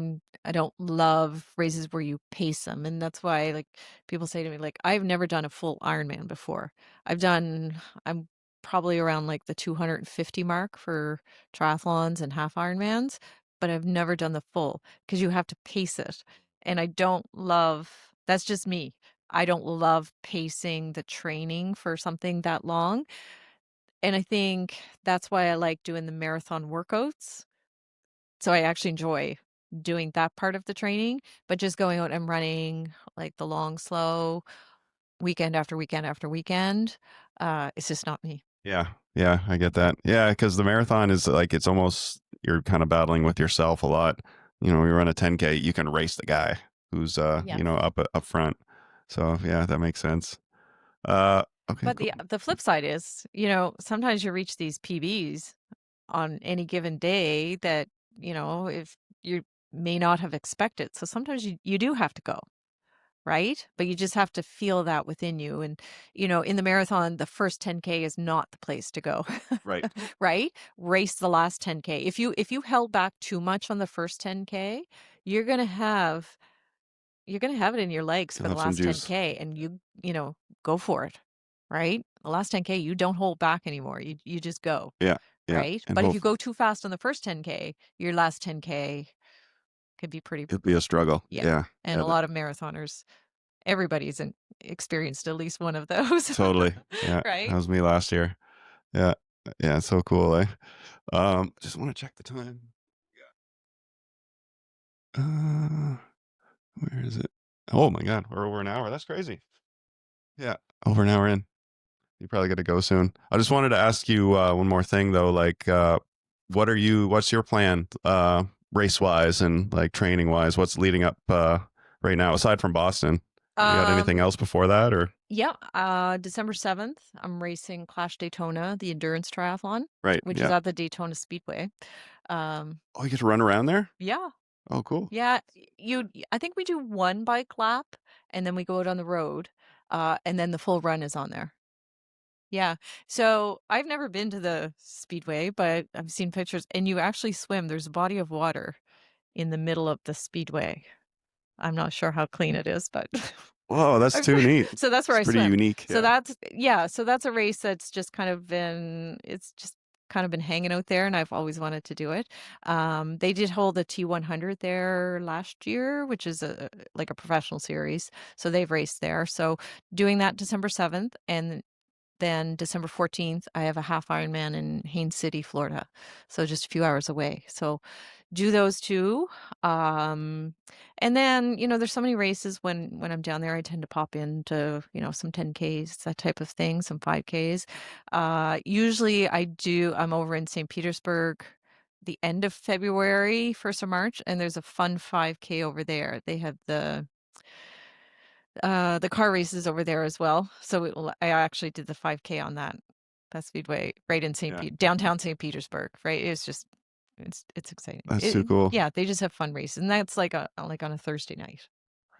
don't love races where you pace them. And that's why like people say to me, like, I've never done a full Ironman before. I'm probably around like the 250 mark for triathlons and half Ironmans, but I've never done the full because you have to pace it. And I don't love, that's just me. I don't love pacing the training for something that long. And I think that's why I like doing the marathon workouts. So I actually enjoy doing that part of the training, but just going out and running like the long, slow weekend after weekend after weekend, it's just not me. Yeah. Yeah, I get that. Yeah, because the marathon is like, it's almost, you're kind of battling with yourself a lot. You know, when you run a 10K, you can race the guy who's, Yes. you know, up front. So yeah, that makes sense. Uh, okay, But cool. the flip side is, sometimes you reach these PBs on any given day that, if you may not have expected. So sometimes you do have to go, right? But you just have to feel that within you. And, in the marathon, the first 10K is not the place to go. Right. Right? Race the last 10K. If you held back too much on the first 10K, you're gonna have you're gonna have it in your legs You'll for the have some last juice. 10K, and go for it. Right? The last 10K, you don't hold back anymore. You just go. Yeah. Yeah. Right? And But if hope you go too fast on the first 10K, your last 10K could be pretty, it'll be a struggle. yeah. Yeah. And Yeah. a lot of marathoners, everybody's experienced at least one of those. Totally. Yeah. That Right? was me last year. Yeah. Yeah. So cool. Eh? Just want to check the time. Where is it? Oh my God. We're over an hour. That's crazy. Yeah. Over an hour in. You probably got to go soon. I just wanted to ask you one more thing though. Like, what's your plan, race wise and like training wise? What's leading up, right now, aside from Boston? You got anything Um, else before that or? yeah, December 7th, I'm racing Clash Daytona, the endurance triathlon, Right. which is Yeah. at the Daytona Speedway. Um, Oh, you get to run around there? yeah, Oh, cool. yeah, I think we do one bike lap and then we go out on the road, and then the full run is on there. Yeah. So I've never been to the Speedway, but I've seen pictures and you actually swim. There's a body of water in the middle of the Speedway. I'm not sure how clean it is, but Whoa, that's too neat. so that's where It's I pretty swim. unique. So Yeah. that's a race that's just it's just kind of been hanging out there and I've always wanted to do it. They did hold the T100 there last year, which is like a professional series. So they've raced there. So doing that December 7th and then December 14th, I have a half Ironman in Haines City, Florida. So just a few hours away. So do those two. Um, and then, there's so many races when I'm down there, I tend to pop into, some 10Ks, that type of thing, some 5Ks. Usually I'm over in St. Petersburg the end of February, 1st of March, and there's a fun 5K over there. They have the car races over there as well. So I actually did the 5K on that speedway right in Yeah. downtown St. Petersburg, right? It's exciting. That's too cool. Yeah, they just have fun races, and that's like on a Thursday night,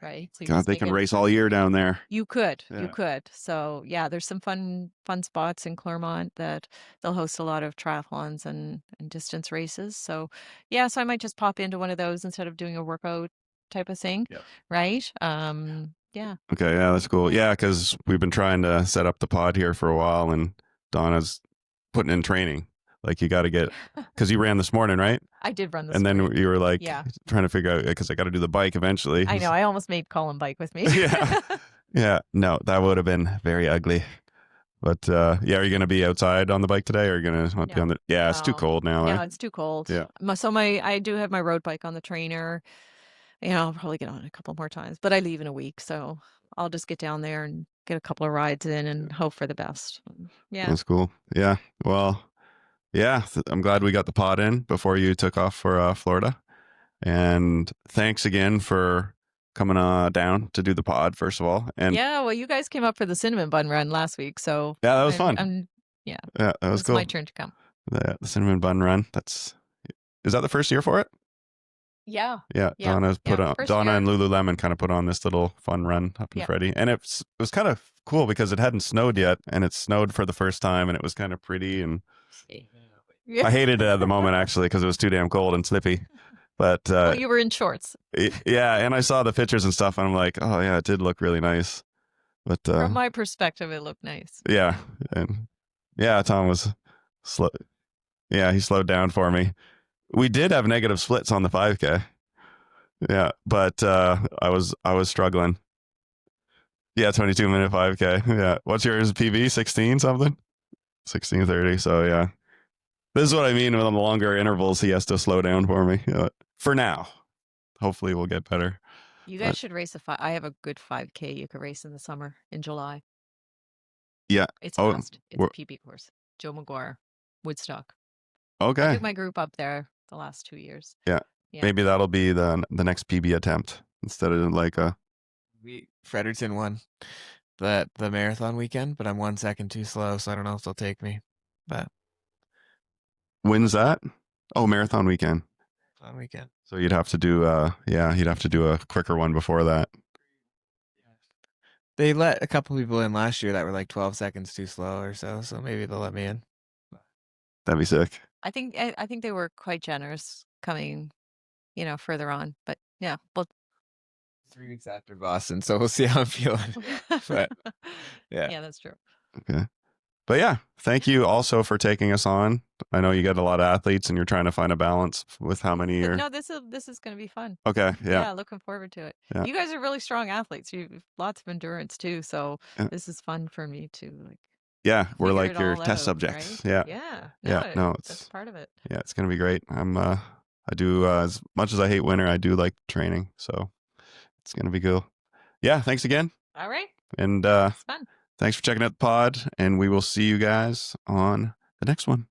right? So you God, just they make can it race fun. all year down there. You Yeah. could. So yeah, there's some fun spots in Claremont that they'll host a lot of triathlons and distance races. So yeah, so I might just pop into one of those instead of doing a workout type of thing, Yep. right? Yeah. Okay. Yeah, that's cool. Yeah, because we've been trying to set up the pod here for a while, and Donna's putting in training. Like, you got to get, because you ran this morning, right? I did run this And then morning. you were like Yeah. trying to figure out, because I got to do the bike eventually. I know. I almost made Colin bike with me. Yeah. Yeah. No, that would have been very ugly. But yeah, are you going to be outside on the bike today, or are you going to be on the? Yeah, it's too No. cold now. Yeah, Eh? it's too cold. Yeah. I do have my road bike on the trainer. I'll probably get on it a couple more times, but I leave in a week, so I'll just get down there and get a couple of rides in and hope for the best. Yeah. That's cool. Yeah. Well, yeah, I'm glad we got the pod in before you took off for Florida. And thanks again for coming down to do the pod, first of all. And Yeah, well, you guys came up for the cinnamon bun run last week, so yeah, that was fun. Yeah, that was it's cool. my turn to come. The cinnamon bun run. Is that the first year for it? Yeah. Yeah, Yeah. Donna's put on. First Donna year. and Lululemon kind of put on this little fun run up in Yeah. Freddie, and it was kind of cool because it hadn't snowed yet, and it snowed for the first time, and it was kind of pretty. And Yeah. I hated it at the moment actually because it was too damn cold and slippy. But Oh, you were in shorts. yeah, and I saw the pictures and stuff, and I'm like, oh yeah, it did look really nice. But From my perspective, it looked nice. yeah, and yeah, Thom was slow. Yeah, he slowed down for me. We did have negative splits on the 5K. Yeah, but I was struggling. Yeah, 22-minute 5K. Yeah, what's yours? PB 16 something? 16:30. So yeah, this is what I mean with the longer intervals. He has to slow down for me for now. Hopefully, we'll get better. You guys should race I have a good 5K you could race in the summer in July. Yeah. It's Oh, fast. It's a PB course. Joe McGuire, Woodstock. Okay. I took my group up there the last 2 years. Yeah. Maybe that'll be the next PB attempt instead of like a. Fredericton won the marathon weekend, but I'm 1 second too slow, so I don't know if they'll take me. But When's that? Oh, marathon weekend. Marathon weekend. So you'd have to do you'd have to do a quicker one before that. They let a couple people in last year that were like 12 seconds too slow or so maybe they'll let me in. That'd be sick. I think they were quite generous coming, further on. But yeah, well, 3 weeks after Boston, so we'll see how I'm feeling. But yeah, that's true. Okay. But yeah, thank you also for taking us on. I know you got a lot of athletes and you're trying to find a balance with how many you're. No, this is going to be fun. Okay. Yeah. Yeah, looking forward to it. Yeah. You guys are really strong athletes. You've lots of endurance too, so this is fun for me to Yeah, we're like your test subjects. Right? Yeah. Yeah. No, that's part of it. Yeah, it's gonna be great. I do as much as I hate winter, I do like training, so it's gonna be cool. Yeah, thanks again. All right. And it's fun. Thanks for checking out the pod, and we will see you guys on the next one.